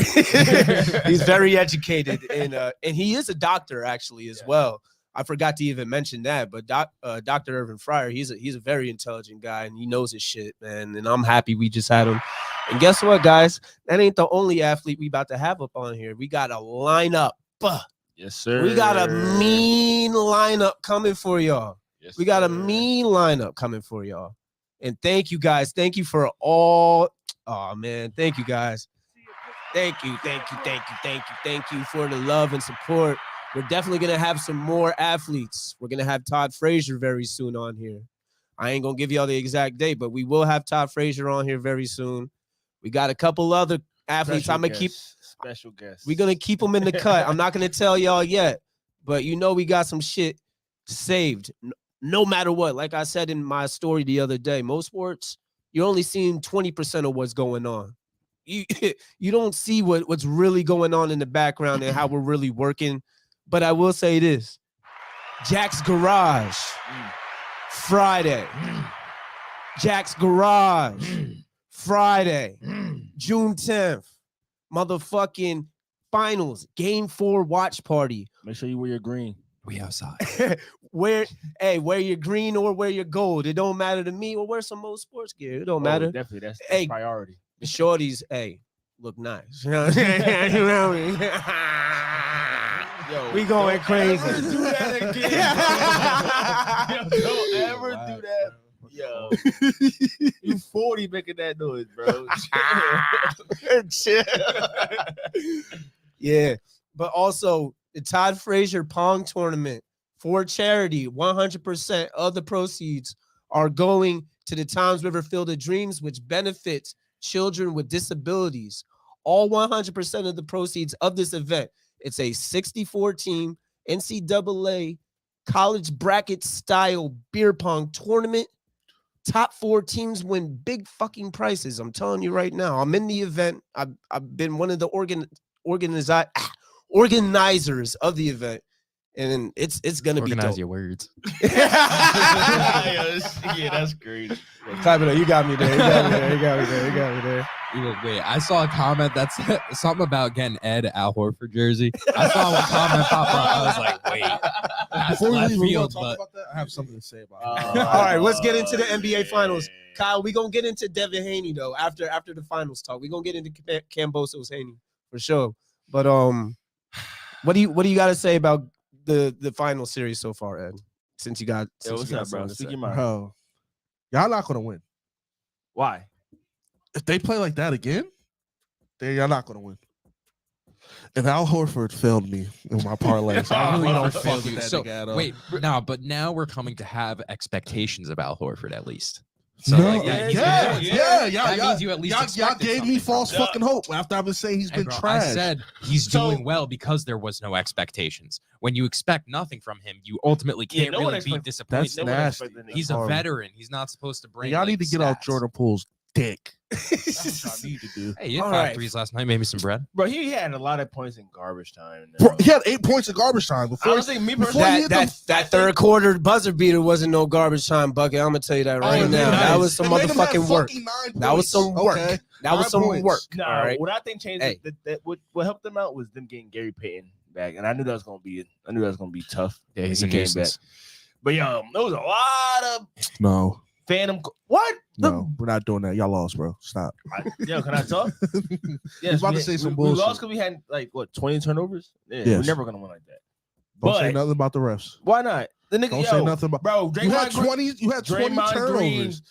S1: He's very educated, and he is a doctor actually as well. I forgot to even mention that, but Dr. Irving Fryar, he's a very intelligent guy, and he knows his shit, man. And I'm happy we just had him. And guess what, guys? That ain't the only athlete we about to have up on here. We got a lineup.
S4: Yes, sir.
S1: We got a mean lineup coming for y'all.
S4: Yes,
S1: we got a mean lineup coming for y'all. And thank you, guys. Thank you for all. Oh, man. Thank you, guys. Thank you for the love and support. We're definitely going to have some more athletes. We're going to have Todd Frazier very soon on here. I ain't going to give y'all the exact date, but we will have Todd Frazier on here very soon. We got a couple other athletes. I'm going to keep
S4: special guests.
S1: We're going to keep them in the cut. I'm not going to tell y'all yet, but you know we got some shit saved no matter what. Like I said in my story the other day, most sports, you're only seeing 20% of what's going on. You don't see what's really going on in the background and how we're really working. But I will say this, Jack's Garage, Friday. Jack's Garage, Friday, June 10th. Motherfucking finals, game 4 watch party.
S4: Make sure you wear your green.
S2: We outside.
S1: wear your green or wear your gold. It don't matter to me. Or wear some old sports gear. It don't matter.
S4: Definitely, that's
S1: Hey,
S4: priority.
S1: The shorties, look nice. You know what I mean?
S4: Yo,
S1: we going crazy.
S4: Ever do that again. Yo, don't ever do that. Yo, you 40 making that noise, bro.
S1: Chill. Yeah, but also the Todd Frazier Pong tournament for charity. 100% of the proceeds are going to the Toms River Field of Dreams, which benefits children with disabilities. All 100% of the proceeds of this event. It's a 64-team NCAA college bracket style beer pong tournament. Top 4 teams win big fucking prizes. I'm telling you right now. I'm in the event. I've been one of the organizers of the event, and it's gonna be
S2: Organize
S1: dope.
S2: your words.
S4: Yeah, that's great.
S1: Type it up. You got me there. You got me there.
S2: Wait, I saw a comment that said something about getting Ed Al Horford jersey. I saw one comment pop up. I was like, wait. That's
S6: Before we
S2: left
S6: leave, we're gonna
S2: field,
S6: talk
S2: but
S6: about that. I have something to say about it.
S1: All right, let's get into the NBA Finals. Kyle, we're gonna get into Devin Haney though after the finals talk. We're gonna get into Kambosos Haney for sure. But what do you got to say about the final series so far, Ed? Since you got
S4: What's up, bro? Speak your mind.
S6: Bro, y'all not gonna win.
S4: Why?
S6: If they play like that again, then y'all not gonna win. And Al Horford failed me in my parlay. So I really don't fuck with that
S2: So,
S6: nigga at all.
S2: wait, but now we're coming to have expectations of Al Horford at least. So
S6: No,
S2: like that,
S6: yeah.
S2: that
S6: Y'all
S2: means you at least
S6: y'all
S2: expected
S6: gave me
S2: something from
S6: false
S2: him.
S6: fucking hope after I've been saying he's
S2: Hey,
S6: been
S2: bro,
S6: trash.
S2: I said he's doing well because there was no expectations. When you expect nothing from him, you ultimately can't really be disappointed.
S6: That's nasty.
S2: He's a veteran. He's not supposed to bring.
S6: Y'all
S2: like,
S6: need to get out
S2: stats.
S6: Jordan Poole's dick. That's what I need to do.
S2: Hey, you had
S1: All
S2: 5
S1: right.
S2: threes last night. Made me some bread.
S4: Bro, he had a lot of points in garbage time.
S6: Bro, he had 8 points in garbage time before.
S4: Honestly, me personally,
S1: That third quarter buzzer beater wasn't no garbage time bucket. I'm gonna tell you that right now. That was some motherfucking work. That was some work.
S6: Okay.
S1: That was
S6: 9
S1: some
S6: points.
S1: work.
S4: Nah,
S1: all right.
S4: what I think changed
S1: Hey.
S4: what helped them out was them getting Gary Payton back, and I knew that was gonna be tough.
S2: Yeah, he's
S4: He
S2: a
S4: came
S2: nuisance.
S4: But there was a lot of
S6: No,
S4: phantom. What?
S6: no, we're not doing that. Y'all lost, bro. Stop.
S4: Can I talk?
S6: He's about to say some bullshit.
S4: We lost because we had 20 turnovers. Yeah,
S6: Yes.
S4: we're never gonna win like that.
S6: Don't say
S4: But-
S6: nothing about the refs.
S4: Why not? The nigga,
S6: Don't say nothing about.
S4: bro.
S6: You had
S4: Draymond Green-
S6: 20. You had 20
S4: Draymond
S6: turnovers.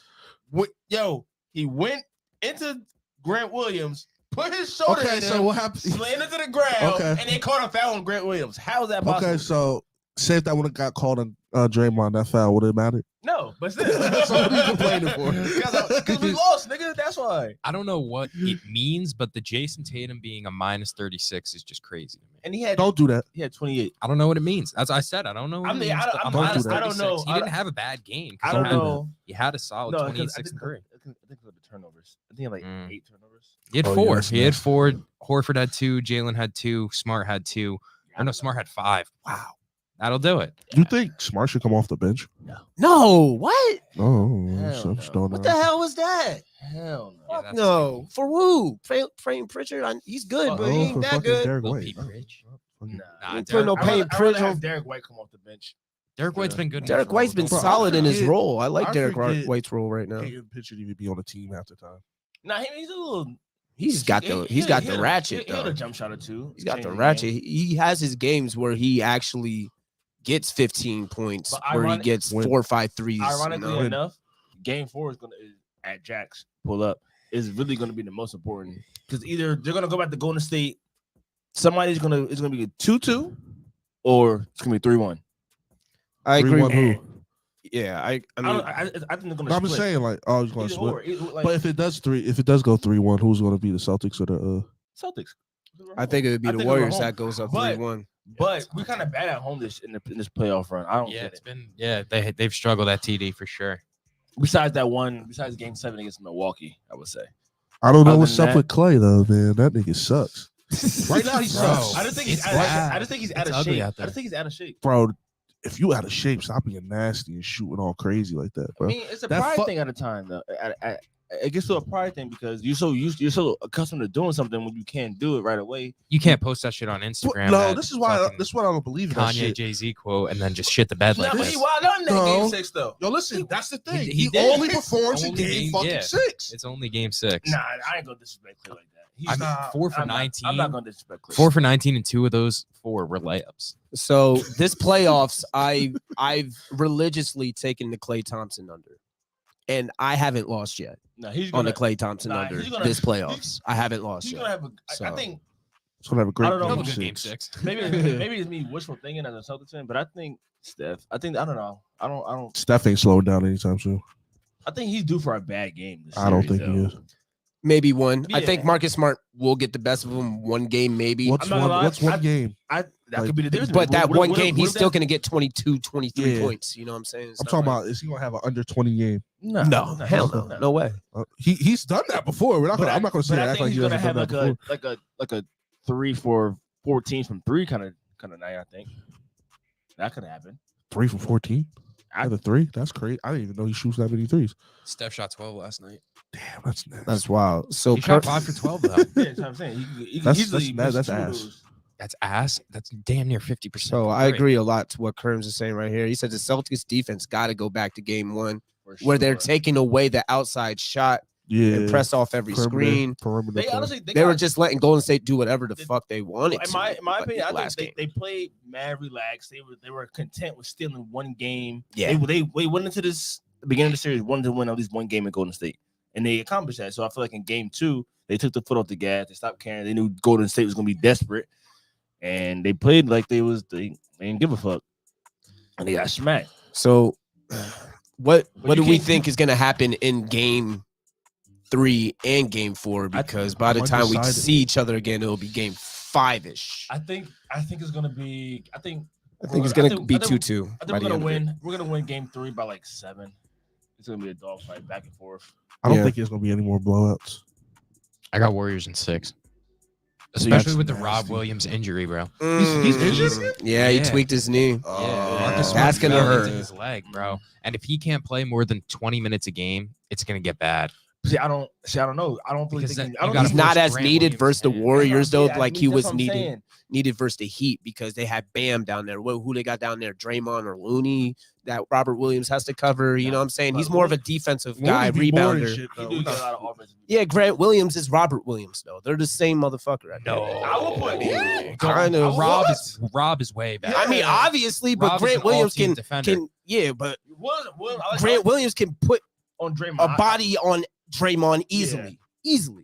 S4: he went into Grant Williams, put his shoulder
S6: Okay,
S4: in
S6: so
S4: him,
S6: what happened?
S4: slammed into the ground,
S6: Okay.
S4: and they caught a foul on Grant Williams. How is that possible?
S6: Okay, so say if that would have got called on Draymond, that foul would have mattered.
S4: No, but still.
S6: So what are you complaining for?
S4: Because we lost, nigga. That's why.
S2: I don't know what it means, but the Jason Tatum being a minus 36 is just crazy to me.
S4: And he had
S6: Don't do that.
S4: 28.
S2: I don't know what it means. As I said, I don't know. What
S4: I'm
S2: it
S4: the-
S2: means,
S4: I-
S2: but
S4: I'm
S2: a minus
S6: honest, I
S4: don't know.
S2: 36. He didn't have a bad game.
S4: I don't
S6: Don't do that.
S4: know.
S2: He had a solid
S4: No,
S2: 26 and 3.
S4: I think it was the turnovers. I think he had like 8 turnovers.
S2: He had
S6: Oh,
S2: 4.
S6: yeah, that's
S2: He had
S6: nasty.
S2: 4. Horford had 2. Jalen had 2. Smart had 2. Or no, Smart had 5. Wow. That'll do it.
S6: You think Smart should come off the bench?
S1: No, what?
S6: Oh,
S4: Hell
S6: just
S4: no.
S6: don't
S1: What
S6: know.
S1: the hell was that?
S4: Hell no.
S2: Yeah,
S1: Fuck
S2: that's
S1: no. For who? Frame Pritchard? He's good, but he
S6: Oh,
S1: ain't
S6: for
S1: that
S6: fucking
S1: good.
S6: Derek
S2: Lil
S6: White.
S2: Pete Rich.
S4: Nah.
S2: Nah,
S1: ain't putting no
S2: Derek-
S1: Payne
S4: I'd rather
S1: Pritchard.
S4: have Derek White come off the bench.
S2: Derek White's been good.
S1: Derek White's been
S6: Bro, I
S1: solid in his
S6: forget-
S1: role. I like
S6: I
S1: Derek
S6: forget-
S1: White's role right now.
S6: Peyton Pitcher even be on the team half the time.
S4: Nah, he's a little.
S1: He's got the ratchet
S4: He had a
S1: though.
S4: jump shot or two.
S1: He's got
S4: Change
S1: the
S4: game.
S1: ratchet. He has his games where he actually gets 15 points,
S4: But
S1: where he
S4: ironic-
S1: gets
S6: Win.
S1: 4 or 5 threes. you
S4: Ironically
S1: know?
S4: enough, Game 4 is at Jack's pull up is really gonna be the most important because either they're gonna go back to Golden State, it's gonna be a 2-2, or it's gonna be 3-1.
S1: I agree.
S6: 3-1 who?
S1: Yeah, I
S4: I
S1: mean,
S4: think they're gonna.
S6: No, I'm just
S4: split.
S6: saying, like, oh, he's going to
S4: Either
S6: split.
S4: or, like,
S6: But if it does go 3-1, who's going to be the Celtics or the?
S4: Celtics.
S1: I think it would be
S4: I
S1: the
S4: think it'll
S1: Warriors
S4: home.
S1: that goes up
S4: But-
S1: 3-1.
S4: But we kind of bad at home in this playoff run. I don't
S2: Yeah,
S4: get
S2: it's
S4: it.
S2: been they've struggled at TD for sure.
S4: Besides Game 7 against Milwaukee, I would say.
S6: I don't know
S4: Other
S6: what's
S4: than
S6: up
S4: that-
S6: with Clay though, man. That nigga sucks, Right now, he sucks.
S4: I just think he's
S2: It's
S4: out
S2: bad.
S4: I just think he's out
S2: It's
S4: of
S2: ugly
S4: shape.
S2: out there.
S4: I just think he's out of shape.
S6: bro. If you out of shape, stop being nasty and shooting all crazy like that,
S4: I
S6: bro.
S4: mean, it's a
S6: That
S4: pride
S6: fu-
S4: thing at a time, though. It gets to a pride thing because you're so accustomed to doing something when you can't do it right away.
S2: You can't post that shit on Instagram.
S6: No,
S2: that
S6: this is why
S2: fucking
S6: I don't believe in that
S2: Kanye
S6: shit.
S2: Jay-Z quote and then just shit the bed like
S4: Nah, but
S2: this.
S4: he wild out in that
S6: No.
S4: Game 6, though.
S6: Yo, listen, that's the thing.
S2: He
S6: He
S2: did.
S6: only performs in
S2: Only
S6: game
S2: game-
S6: fucking
S2: yeah.
S6: 6.
S2: It's only game 6.
S4: Nah, I ain't gonna disrespect Clay like that. He's
S2: I mean,
S4: not.
S2: 4 for
S4: I'm not-
S2: 19.
S4: I'm not gonna disrespect Clay.
S2: 4 for 19 and 2 of those 4 were layups.
S1: So this playoffs, I've religiously taken the Klay Thompson under, and I haven't lost yet
S4: No, he's
S1: on
S4: gonna.
S1: the Klay Thompson
S4: Nah,
S1: under
S4: he's gonna-
S1: this playoffs. I haven't lost
S4: He's
S1: yet.
S4: gonna have a. I
S1: So-
S4: think
S6: It's gonna have a great
S4: I don't know.
S2: He'll
S6: game
S2: have a good game
S6: 6.
S2: 6.
S4: maybe it's me wishful thinking as a Celtics fan, but I think Steph. I don't know. I don't.
S6: Steph ain't slowing down anytime soon.
S4: I think he's due for a bad game. This
S6: I don't
S4: series,
S6: think he
S4: though.
S6: is.
S1: Maybe one. I think
S4: Yeah.
S1: Marcus Smart will get the best of him one game, maybe.
S6: What's
S4: I'm not gonna lie,
S6: what's one
S4: I-
S6: game?
S4: That
S6: Like-
S4: could be the difference.
S1: But that
S4: What-
S1: one
S4: what-
S1: game,
S4: what
S1: he's
S4: if
S1: still
S4: that-
S1: going to get 22, 23
S6: Yeah.
S1: points. You know what I'm saying?
S6: I'm talking about, is he gonna have an under 20 game?
S4: No,
S1: hell no. No way.
S6: He's done that before. I'm not gonna say
S4: But I
S6: act
S4: think
S6: like
S4: he's
S6: he
S4: gonna
S6: hasn't
S4: have
S6: done that
S4: like
S6: before.
S4: a 3 for 14 from 3 kind of night. I think that could happen.
S6: 3 for 14.
S4: I-
S6: Out of 3. That's crazy. I didn't even know he shoots that many threes.
S2: Steph shot 12 last night.
S6: Damn, that's nasty.
S1: That's wild. So
S2: He shot 5 for 12 though.
S4: Yeah, that's what I'm saying. He
S6: That's-
S4: easily
S6: that's
S4: missed two of
S6: ass.
S4: those.
S2: That's ass. That's damn near 50%.
S1: So I agree a lot to what Kerms is saying right here. He said the Celtics defense got to go back to game 1
S4: For
S1: where they're
S4: sure.
S1: taking away the outside shot
S6: Yeah.
S1: and press off every screen.
S6: Perimeter
S4: They
S6: play.
S4: honestly
S1: They were
S4: got-
S1: just letting Golden State do whatever the fuck they wanted
S4: in
S1: to.
S4: my
S1: like
S4: opinion, I
S1: last
S4: think
S1: game.
S4: they played mad relaxed. They were content with stealing one game.
S1: Yeah.
S4: They went into this the beginning of the series wanted to win at least one game in Golden State, and they accomplished that. So I feel like in game 2 they took the foot off the gas. They stopped caring. They knew Golden State was going to be desperate, and they played like they didn't give a fuck, and they got smacked.
S1: So what
S4: But
S1: do
S4: you
S1: we
S4: can't-
S1: think is going to happen in game 3 and game 4? Because by the time we
S6: Undecided.
S1: see each other again, it'll be game 5-ish.
S4: I think it's going to be. I think
S1: it's going to be 2-2.
S4: I think we're gonna win. We're gonna win game 3 by like 7. It's gonna be a dogfight back and forth.
S6: I don't
S1: Yeah.
S6: think there's gonna be any more blowouts.
S2: I got Warriors in 6.
S6: That's
S2: Especially with the Rob
S6: nasty.
S2: Williams injury, bro.
S6: He's injured?
S1: Yeah, he
S2: Yeah.
S1: tweaked his knee.
S2: Yeah,
S6: Oh,
S2: Marcus
S1: that's
S2: Smart
S1: gonna
S2: fell
S1: hurt.
S2: into his leg, bro. And if he can't play more than 20 minutes a game, it's gonna get bad.
S4: See, I don't know. I don't really
S2: Because
S4: think.
S2: that-
S4: I
S2: you
S4: don't
S2: gotta
S1: He's
S4: think-
S1: not
S2: force
S1: as
S2: Grant
S1: needed
S2: Williams'
S1: versus the
S2: hand.
S1: Warriors, though,
S4: Yeah,
S1: like
S4: I
S1: he
S4: mean,
S1: was
S4: that's what I'm
S1: needed
S4: saying.
S1: versus the Heat because they had Bam down there. Who they got down there? Draymond or Looney that Robert Williams has to cover. You know what I'm saying? He's more of a defensive guy,
S6: Looney be boring
S1: rebounder.
S6: shit, though.
S4: He do get a lot of offensive.
S1: Yeah, Grant Williams is Robert Williams, though. They're the same motherfucker.
S2: No.
S4: I will put.
S1: Yeah, kind of.
S2: Rob is way better.
S1: I mean, obviously, but
S2: Rob is
S1: Grant
S2: an
S1: Williams
S2: all-team
S1: can
S2: defender.
S1: yeah, but
S4: I like
S1: Grant Williams can put
S4: on Draymond.
S1: a body on Draymond easily.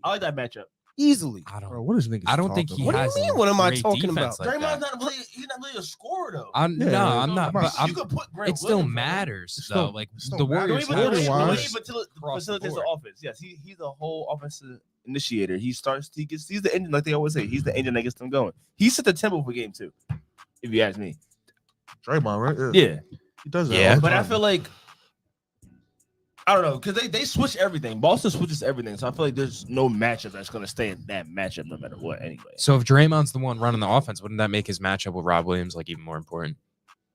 S4: I like that matchup.
S1: Easily.
S2: I don't.
S6: Bro, what is niggas
S2: I don't think
S6: talking
S2: he
S1: What do you
S2: has.
S1: mean? What am I
S2: great
S1: talking
S2: defense
S1: about?
S2: like
S4: Draymond's
S2: that.
S4: he's not really a scorer though.
S2: I'm
S6: Yeah,
S2: I'm not.
S6: come on.
S2: But I'm,
S4: you could put Grant
S2: it still
S4: Williams on him.
S2: matters
S6: It's
S2: though.
S6: still-
S2: Like
S6: it's still
S2: the
S6: matters.
S2: Warriors.
S6: Don't even-
S2: have
S6: don't even
S2: shooters across the
S4: facilitates the
S2: board.
S4: offense. Yes, he's a whole offensive initiator. He's the engine, like they always say. He's the engine that gets them going. He set the tempo for game 2, if you ask me.
S6: Draymond, right?
S4: Yeah,
S6: He does that.
S2: Yeah.
S6: all the
S4: but I
S6: time.
S4: feel like I don't know because they switch everything. Boston switches everything, so I feel like there's no matchup that's gonna stay in that matchup no matter what. Anyway,
S2: So if Draymond's the one running the offense, wouldn't that make his matchup with Rob Williams like even more important?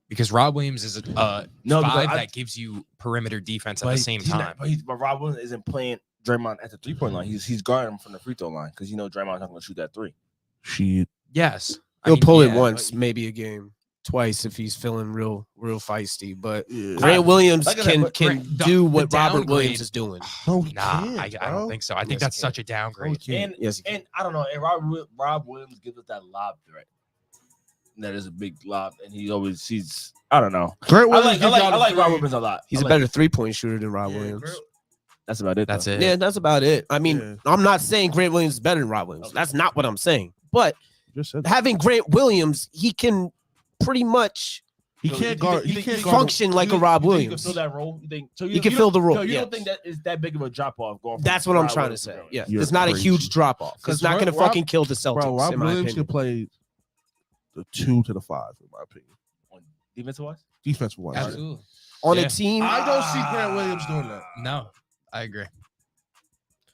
S2: Because Rob Williams is a
S4: No, because
S2: five
S4: I-
S2: that gives you perimeter defense at the same time.
S4: But Rob Williams isn't playing Draymond at the 3-point line. He's guarding him from the free throw line because Draymond's not gonna shoot that 3.
S6: Shit.
S2: Yes, I
S1: He'll
S2: mean,
S1: pull it
S2: yeah,
S1: once,
S2: but-
S1: maybe a game, twice if he's feeling real feisty. But
S6: Yeah.
S1: Grant Williams
S4: Like I said,
S1: can
S4: but
S1: can
S2: the-
S1: do
S2: the
S1: what Robert
S2: downgrade-
S1: Williams is doing.
S6: No, he
S2: Nah,
S6: can't,
S2: I
S6: bro.
S2: don't think so. I think
S1: Yes,
S2: that's
S1: he
S2: such a
S6: No, he
S2: downgrade.
S6: can't.
S1: Yes,
S4: And I don't know. And Rob Williams gives us that lob threat. That is a big lob, and he's I don't know.
S6: Grant
S4: I
S6: Williams
S4: like
S6: gives y'all the
S4: Rob
S6: three.
S4: Williams a lot.
S1: He's
S4: I
S1: a
S4: like-
S1: better 3-point shooter than Rob
S6: Yeah,
S1: Williams.
S6: Grant-
S4: That's about it.
S2: That's
S4: though.
S2: it.
S1: Yeah, that's about it. I mean,
S6: Yeah.
S1: I'm not saying Grant Williams is better than Rob Williams. That's not what I'm saying. But
S6: Just said that.
S1: having Grant Williams, he can pretty much
S6: He can't guard. He can't
S1: function like a Rob
S4: You think he
S1: Williams.
S4: can fill that role? You think so?
S1: He can fill the role.
S4: No, you
S1: yes.
S4: don't think that is that big of a drop off going? From
S1: That's what I'm
S4: Rob
S1: trying to
S4: Williams
S1: say.
S4: Grant
S1: Yeah,
S6: You're
S1: it's not a
S6: crazy.
S1: huge drop off. It's not going to
S6: Rob-
S1: fucking kill the Celtics.
S6: Bro, Rob
S1: in my
S6: Williams
S1: opinion.
S6: can play the 2 to the 5, in my opinion.
S4: Williams? Defensive wise?
S6: Defensive wise.
S2: Absolutely.
S1: On
S2: Yeah.
S1: a team.
S6: I don't see Grant Williams doing that.
S2: No, I agree.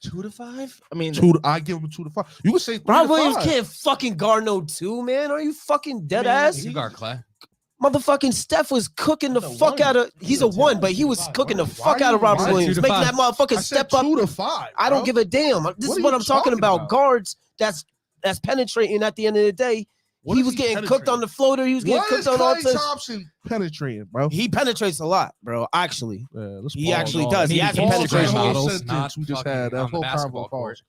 S4: 2 to 5? I mean,
S6: I give him a 2 to 5. You would say 3
S1: Rob
S6: to
S1: Williams
S6: 5.
S1: can't fucking guard no 2, man. Are you fucking dead ass?
S2: He can guard Clay.
S1: Motherfucking Steph was cooking the
S4: He's a
S1: fuck
S4: one.
S1: out of. He's a 1, but he was cooking the fuck out of Robert
S6: why
S1: Williams,
S2: 2 to
S1: making
S2: 5?
S1: that motherfucking
S6: I said
S1: step up.
S6: 2 to 5.
S1: I don't
S6: bro.
S1: give a damn. This
S6: What
S1: is
S6: are
S1: what
S6: you
S1: I'm talking
S6: talking
S1: about.
S6: about?
S1: Guards. That's penetrating. At the end of the day,
S6: What
S1: he
S6: is
S1: was getting cooked
S6: penetrating?
S1: on the floater. He was getting
S6: What is
S1: cooked on all
S6: Klay
S1: touch.
S6: Thompson penetrating, bro?
S1: He penetrates a lot, bro. Actually,
S6: Let's
S1: he
S6: pause
S1: actually
S6: on
S1: does.
S6: it.
S1: He has some
S2: Pause
S1: penetration.
S2: on
S6: Whole
S2: models,
S6: sentence
S2: not
S6: we just
S2: fucking
S6: had. That
S2: on the
S6: whole
S2: basketball
S6: convo
S2: court.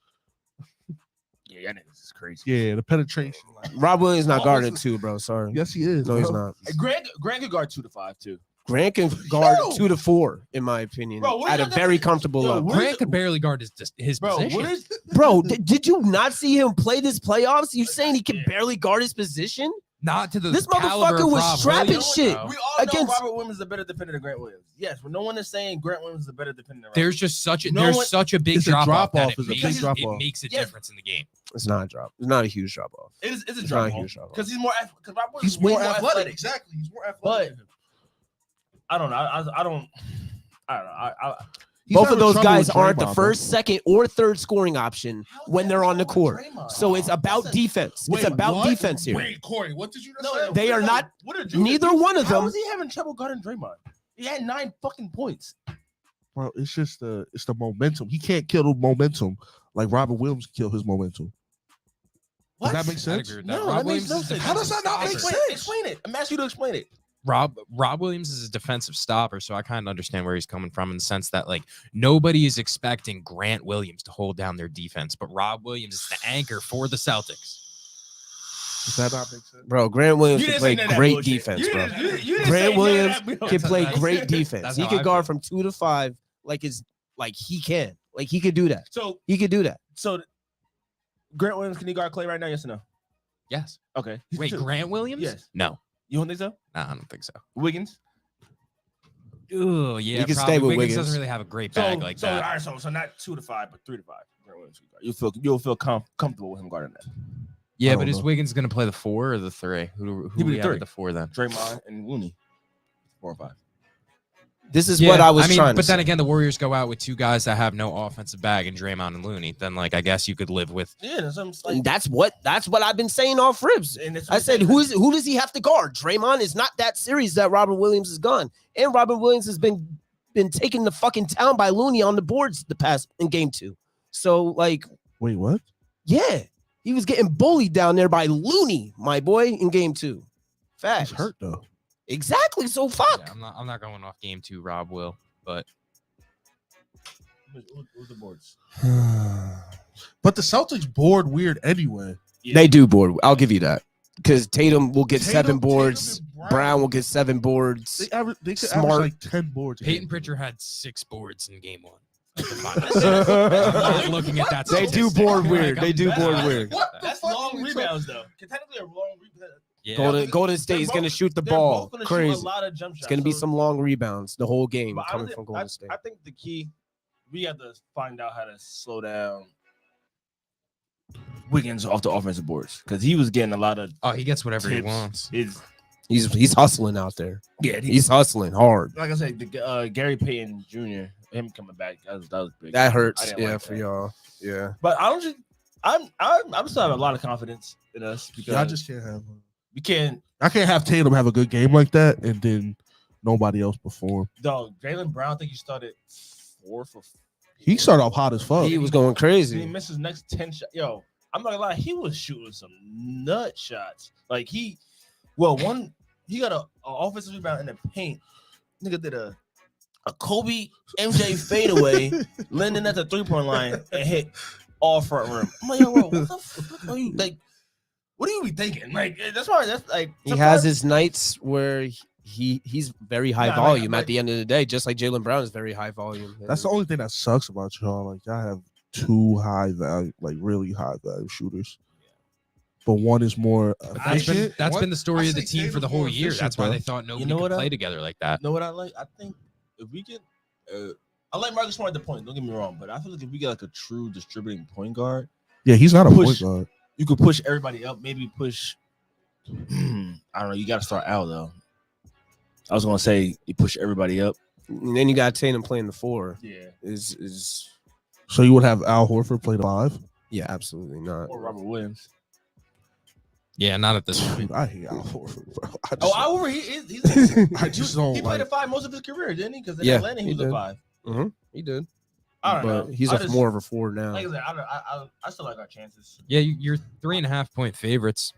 S4: yeah, that nigga is crazy.
S6: Yeah, the penetration.
S1: Rob Williams not
S6: Oh,
S1: guarded
S6: what's
S1: 2, bro. Sorry.
S6: Yes, he is.
S1: No, he's
S6: bro.
S1: not.
S4: And Grant could guard 2 to 5 too.
S1: Grant can guard
S6: Yo!
S1: 2 to 4, in my opinion,
S4: Bro, what
S1: at
S4: is
S1: a
S4: that
S1: very
S4: difference?
S1: comfortable
S4: Yo,
S1: level.
S4: what-
S2: Grant could barely guard his
S4: Bro,
S2: position.
S4: what is
S1: Bro, did you not see him play this playoffs? You saying he can barely guard his position?
S2: Not to the
S1: This
S2: caliber
S1: motherfucker
S2: of
S1: was
S2: Rob
S1: strapping
S2: Williams,
S1: shit.
S2: bro.
S4: We all know
S1: Against-
S4: Robert Williams is a better defender than Grant Williams. Yes, but no one is saying Grant Williams is a better defender than Robert.
S2: There's just such a
S4: No
S2: there's
S4: one-
S2: such a big
S6: It's a
S2: drop off
S6: drop
S2: that
S6: off,
S2: it
S6: it's a
S2: makes,
S6: big
S2: it
S6: drop off.
S2: makes a
S4: Yes.
S2: difference in the game.
S1: It's not a drop. It's not a huge drop off.
S4: It's a
S1: It's
S4: drop
S1: not a
S4: off
S1: huge drop off.
S4: because he's more because Robert Williams
S6: He's
S4: is way
S6: more athletic. Exactly. He's more athletic.
S4: But I don't know. I don't know.
S6: He's
S1: Both of
S6: having
S1: those
S6: trouble
S1: guys
S6: with
S1: aren't the
S6: Draymond,
S1: first, second, or third scoring option
S4: How's
S1: when
S4: that
S1: they're on the
S4: wrong
S1: court.
S4: with Draymond?
S1: So it's about
S4: Listen,
S1: defense.
S6: bro.
S1: It's about
S6: what?
S1: defense here.
S6: Wait, Corey, what did you just
S4: No,
S6: say?
S1: They are not-
S4: What did you
S1: Neither one of
S4: How
S1: them.
S4: was he having trouble guarding Draymond? He had 9 fucking points.
S6: Bro, it's just the momentum. He can't kill the momentum like Robert Williams can kill his momentum. Does that make
S2: I'd
S6: sense?
S2: agree with that.
S4: No,
S2: Rob
S4: that makes
S2: Williams
S4: no
S2: is
S4: sense.
S6: How does that not make
S2: defensive
S6: sense?
S4: Explain it. I'm asking you to explain it.
S2: Rob Williams is a defensive stopper, so I kind of understand where he's coming from in the sense that like nobody is expecting Grant Williams to hold down their defense, but Rob Williams is the anchor for the Celtics.
S6: Does that not make sense?
S1: Bro, Grant Williams
S4: You
S1: can
S4: didn't
S1: play
S4: say none of that
S1: great
S4: bullshit.
S1: defense,
S4: You
S1: bro.
S4: didn't- you didn't
S1: Grant
S4: say none of
S1: Williams
S4: that bullshit.
S1: can play
S2: That's
S1: great
S2: nice.
S1: defense.
S2: That's
S1: He
S2: how
S1: can
S2: I
S1: guard
S2: feel.
S1: from 2 to 5 like he can. Like he could do that.
S4: So
S1: He could do that.
S4: Grant Williams, can he guard Clay right now? Yes or no?
S2: Yes.
S4: Okay.
S2: Wait, Grant Williams?
S4: Yes.
S2: No.
S4: You don't think so?
S2: Nah, I don't think so.
S4: Wiggins.
S2: Oh, yeah.
S1: You can
S2: probably.
S1: stay with
S2: Wiggins
S1: Wiggins.
S2: doesn't really have a great bag like that.
S4: All right, so not 2 to 5, but 3 to 5. Grant Williams can guard. You'll feel comfortable with him guarding that.
S2: Yeah,
S6: I
S2: but
S6: don't
S2: is
S6: know.
S2: Wiggins going to play the 4 or the 3? Who
S4: He'll be
S2: we
S4: the
S2: have
S4: 3.
S2: at the 4 then?
S4: Draymond and Looney. 4 or 5.
S1: This is what I was trying to
S2: But then
S1: say.
S2: again, the Warriors go out with 2 guys that have no offensive bag in Draymond and Looney. Then, like, I guess you could live with.
S4: Yeah, that's what I'm
S1: And
S4: like.
S1: that's what I've been saying off ribs.
S4: And that's what
S1: I
S4: I'm
S1: said,
S4: saying.
S1: who does he have to guard? Draymond is not that series that Robert Williams is gone. And Robert Williams has been taking the fucking town by Looney on the boards the past in game 2. So, like,
S6: Wait, what?
S1: yeah, he was getting bullied down there by Looney, my boy, in game 2. Facts.
S6: He's hurt though.
S1: Exactly. So fuck.
S2: Yeah, I'm not going off game 2, Rob will. But
S4: Who's the boards?
S6: But the Celtics board weird anyway.
S1: They do board. I'll give you that. Because Tatum will get 7
S6: Tatum
S1: boards.
S6: and
S1: Brown will get 7 boards.
S6: They could
S1: Smart.
S6: average like 10 boards. a
S2: Peyton
S6: game.
S2: Pritchard had 6 boards in game 1. of the finals. I'm not looking at that.
S1: They do
S2: statistic.
S1: board
S2: Like,
S1: weird.
S2: I'm
S1: They do
S2: bad.
S1: board weird.
S6: What the
S4: That's
S6: fuck
S4: long
S6: are we
S4: rebounds, though. Technically, a long rebound.
S2: Yeah.
S1: Golden State is
S4: They're
S1: going to
S4: both-
S1: shoot the
S4: they're
S1: ball.
S4: both gonna shoot
S1: Crazy.
S4: a lot of jump shots.
S1: It's going to be
S4: so-
S1: some long rebounds the whole game
S4: But
S1: coming
S4: honestly,
S1: from Golden State.
S4: I think the key, we have to find out how to slow down Wiggins off the offensive boards because he was getting a lot of
S2: Oh, he gets whatever he
S4: tips.
S2: wants.
S1: He's hustling out there.
S4: Yeah,
S1: He's hustling hard.
S4: like I said, the Gary Payton Jr. him coming back that was big.
S1: That
S4: I
S1: hurts.
S4: didn't
S1: Yeah,
S4: like
S1: for
S4: that.
S1: y'all. Yeah.
S4: But I don't just I'm still have a lot of confidence in us because
S6: I just can't have.
S4: we can't.
S6: I can't have Tatum have a good game like that and then nobody else perform.
S4: Dog, Jaylen Brown, I think he started 4 for.
S6: He started off hot as fuck.
S1: He was going
S4: He
S1: crazy.
S4: missed his next 10 shots. Yo, I'm not gonna lie, he was shooting some nut shots. Like he got a offensive rebound in the paint. Nigga did a Kobe MJ fadeaway, landing at the 3-point line and hit all front rim. I'm like, yo, bro, what the fuck are you like? What do you be thinking? Like that's like
S1: He has his nights where he's very high
S4: Nah,
S1: volume
S4: like-
S1: at the end of the day, just like Jaylen Brown is very high volume.
S6: That's the only thing that sucks about y'all. Like y'all have two high value, like really high value shooters. but one is more efficient.
S2: That's been the story of the
S5: say
S2: team for
S5: Taylor's
S2: the whole
S5: more
S2: year.
S5: efficient,
S2: That's why
S6: bro.
S2: they thought nobody
S4: know
S2: could
S4: what
S2: play together like that.
S4: You know what I like? I think if we get, I like Marcus Smart at the point. Don't get me wrong, but I feel like if we get like a true distributing point guard,
S6: Yeah, he's not a point
S4: Push.
S6: guard.
S4: you could push everybody up. Maybe push. I don't know. You got to start Al though. I was gonna say you push everybody up.
S1: And then you got Tatum playing the 4.
S4: Yeah.
S1: Is
S6: So you would have Al Horford play the 5.
S1: yeah, absolutely not.
S4: Or Robert Williams.
S2: Yeah, not at this point.
S6: Dude, I hate Al Horford, bro.
S4: He's
S6: I just don't
S4: he played
S6: like.
S4: a 5 most of his career, didn't he? Because in
S1: Yeah,
S4: Atlanta he
S1: he
S4: was a
S1: did.
S4: 5.
S1: He did.
S4: I don't know.
S1: But he's more of a 4 now.
S4: Like I said, I still like our chances.
S2: Yeah, you're 3.5 point favorites.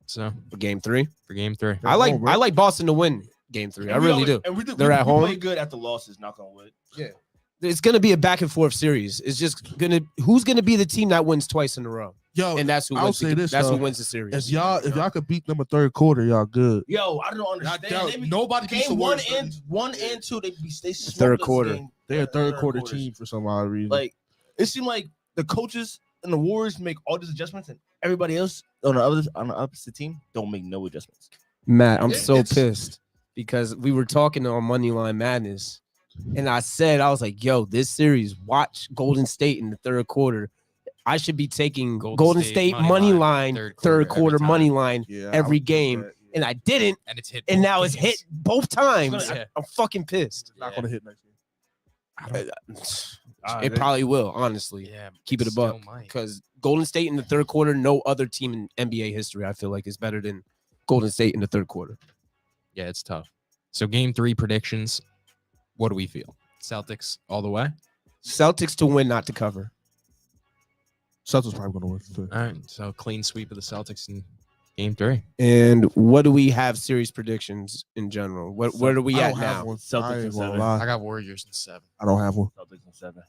S2: So
S1: For game 3.
S2: for game 3.
S1: I like Boston to win game 3. I really do.
S4: And
S1: They're at home.
S4: We play good after losses, knock on wood.
S1: It's gonna be a back and forth series. It's just who's gonna be the team that wins twice in a row,
S6: Yo,
S1: and that's who
S6: I'll
S1: wins.
S6: say this,
S1: That's who
S6: though.
S1: wins the series.
S6: if y'all could beat them a third quarter, y'all good.
S4: Yo, I don't understand.
S5: Nobody beats the
S4: Game
S5: Warriors.
S4: 1 and 2, they smoked
S1: Third
S4: us
S1: quarter.
S4: game.
S6: They're a third quarter
S4: quarters.
S6: team for some odd reason.
S4: Like it seemed like the coaches and the Warriors make all these adjustments, and everybody else on the opposite team don't make no adjustments.
S1: Matt, I'm
S5: It-
S1: so
S5: it's-
S1: pissed because we were talking on Moneyline Madness, and I was like, "Yo, this series, watch Golden State in the third quarter. I should be taking Golden State money line, third quarter
S2: every
S1: money
S2: time.
S1: line,
S6: yeah,
S1: every
S6: I would do
S1: game.
S6: that, yeah.
S1: and I didn't,
S2: And it's hit.
S1: and
S2: both
S1: now it's
S2: games.
S1: hit both times.
S2: Yeah.
S1: I'm fucking pissed.
S6: It's not gonna hit next game.
S1: It probably will, honestly.
S2: Yeah,
S1: Keep it a
S2: still
S1: buck
S2: might.
S1: because Golden State in the third quarter, no other team in NBA history, I feel like, is better than Golden State in the third quarter.
S2: Yeah, it's tough. So game 3 predictions. What do we feel? Celtics all the way.
S1: Celtics to win, not to cover.
S6: Celtics probably gonna win. Too.
S2: All right. So clean sweep of the Celtics in game 3.
S1: And what do we have series predictions in general? Where do we
S6: I
S1: at
S6: don't have
S1: now?
S6: one.
S4: Celtics
S6: I
S4: in
S6: ain't gonna
S4: 7.
S6: lie.
S2: I got Warriors in 7.
S6: I don't have one.
S4: Celtics in 7.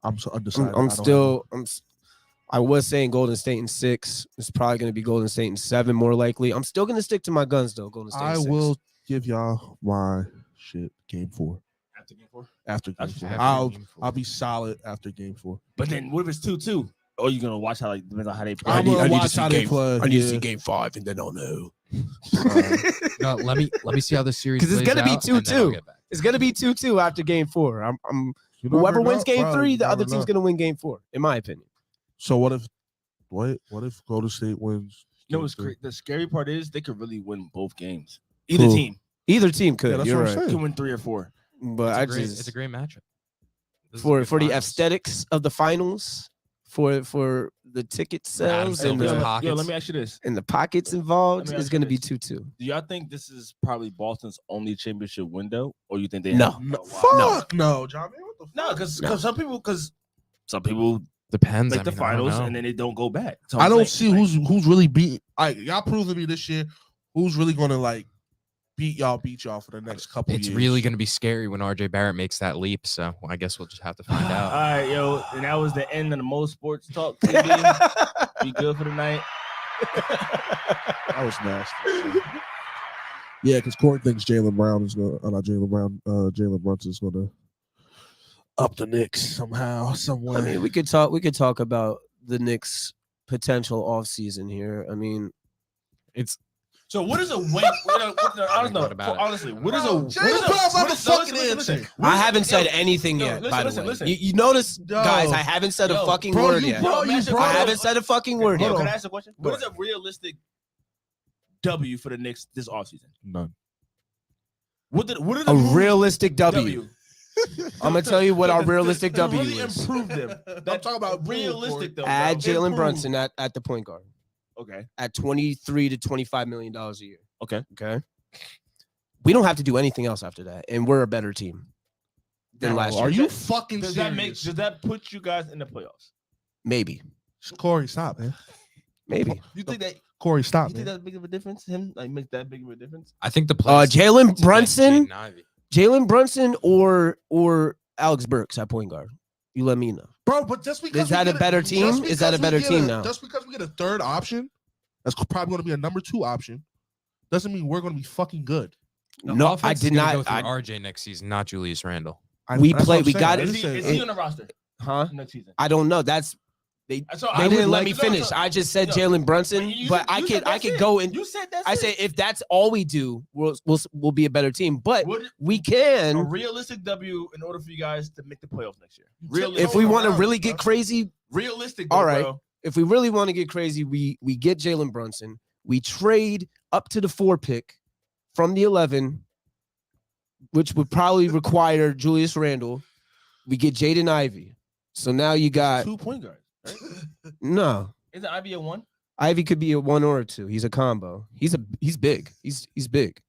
S6: I'm so undecided.
S1: I was saying Golden State in 6. It's probably going to be Golden State in 7, more likely. I'm still going to stick to my guns though. Golden State.
S6: I
S1: in 6.
S6: will give y'all my shit. Game 4.
S4: After game 4.
S6: After game
S4: After
S6: 4.
S2: game
S6: I'll
S2: 4.
S6: I'll be solid after game 4.
S4: But then what if it's 2-2? Or you gonna watch how depends on how they play.
S6: I'm gonna watch how they play.
S1: I need to
S6: yeah.
S1: see game 5, and then I'll know.
S2: No, let me see how this series
S1: 'Cause it's
S2: plays
S1: gonna be
S2: out, and then I'll
S1: 2-2.
S2: get back.
S1: It's going to be 2-2 after game 4.
S6: You never
S1: Whoever wins
S6: know,
S1: game
S6: bro.
S1: 3,
S6: You
S1: the other
S6: never
S1: team's
S6: know.
S1: going to win game 4, in my opinion.
S6: So what if Golden State wins?
S4: You know
S6: game
S4: what's
S6: 3?
S4: the scary part is they could really win both games. Either
S6: Who?
S4: team
S1: Either team could.
S6: Yeah, that's
S1: You're
S6: what I'm
S1: right.
S6: saying.
S4: can win 3 or 4.
S1: But
S2: It's a great matchup. This is a
S1: for
S2: good
S1: the
S2: finals.
S1: aesthetics of the finals, for the ticket sales
S2: Silver's
S1: and
S2: Silver's
S1: the,
S2: pockets.
S4: Yo, let me ask you this:
S1: and the pockets involved,
S4: Let me
S1: it's
S4: ask
S1: going to
S4: you
S1: be 2-2.
S4: do y'all think this is probably Boston's only championship window, or you think they
S1: No.
S4: have
S6: No,
S4: wow.
S6: fuck no, John. Man, what the fuck?
S4: No, because some people
S2: Depends.
S4: like
S2: I
S4: the
S2: mean, I don't
S4: finals
S2: know.
S4: and then they don't go back. So
S6: I
S4: I'm
S6: don't
S4: saying,
S6: see who's really beat. Y'all prove to me this year who's really gonna like beat y'all for the next couple
S2: It's
S6: years.
S2: really going to be scary when RJ Barrett makes that leap. So I guess we'll just have to find
S4: All
S2: out.
S4: right, yo, and that was the end of the Most Sports Talk TV. Be good for the night.
S6: That was nasty. Yeah, because Court thinks Jalen Brunson is gonna up the Knicks somehow, somewhere.
S1: I mean, we could talk about the Knicks' potential offseason here. I mean,
S2: It's
S4: So what is a win? Honestly, what is a
S6: Jalen Brown's not the fucking answer.
S1: I haven't said anything
S4: yo,
S1: yet.
S4: listen,
S1: by the
S4: listen,
S1: way,
S4: listen.
S1: you notice,
S6: Yo.
S1: guys, I haven't said a
S4: Yo,
S1: fucking
S6: bro,
S1: word
S6: you
S1: yet.
S6: brought- you
S1: I
S6: brought-
S1: haven't said a fucking word
S4: Yo,
S1: yet.
S4: can I ask a question? What is a realistic W for the Knicks this offseason?
S6: None.
S4: What are the
S1: A
S4: moves-
S1: realistic W. I'm gonna tell you what our realistic
S4: to
S1: W
S4: really
S1: is.
S4: improve them.
S6: I'm talking about
S4: realistic though.
S1: Add
S4: bro.
S1: Jalen
S4: Improve.
S1: Brunson at the point guard
S4: Okay.
S1: at $23 to $25 million a year.
S4: Okay.
S1: Okay. We don't have to do anything else after that, and we're a better team than last year.
S6: Are you fucking
S4: Does
S6: serious?
S4: that put you guys in the playoffs?
S1: Maybe,
S6: Corey, stop, man.
S1: maybe.
S4: You think that?
S6: Corey, stop,
S4: You think
S6: man.
S4: that's big of a difference? Him like make that big of a difference?
S2: I think the play.
S1: Jalen Brunson or Alex Burks at point guard. You let me know.
S6: Bro, but just because
S1: Is that
S6: we
S1: a
S6: get
S1: better
S6: just
S1: team? Is
S6: because
S1: that a
S6: we
S1: better
S6: get
S1: team now?
S6: Just because we get a third option, that's probably going to be a number 2 option, doesn't mean we're going to be fucking good.
S1: No, I did not.
S2: Go through
S1: I,
S2: RJ next season, not Julius Randle.
S1: We
S6: That's
S1: play-
S6: what I'm
S1: we
S6: saying.
S1: got
S6: I
S1: it.
S6: didn't say-
S4: Is he on the roster
S1: huh?
S4: next season?
S1: I don't know. That's They
S4: So I
S1: didn't
S4: would
S1: let
S4: like-
S1: me
S4: no,
S1: finish.
S4: so-
S1: I just said
S4: no,
S1: Jalen Brunson,
S4: you
S1: but
S4: said- you said
S1: I
S4: that's
S1: could
S4: it.
S1: go and
S4: You said that's
S1: I
S4: it.
S1: say if that's all we do, we'll be a better team. But
S4: Would-
S1: we
S4: a
S1: can
S4: realistic W in order for you guys to make the playoffs next year.
S1: if we want to
S6: around,
S1: really
S6: bro.
S1: get crazy.
S4: Realistic,
S1: All right.
S4: bro.
S1: If we really want to get crazy, we get Jalen Brunson. We trade up to the 4 pick from the 11, which would probably require Julius Randle. We get Jaden Ivey. So now you got
S4: 2 point guards. Right?
S1: no.
S4: Isn't Ivy a 1?
S1: Ivy could be a 1 or a 2. He's a combo. He's big. He's big.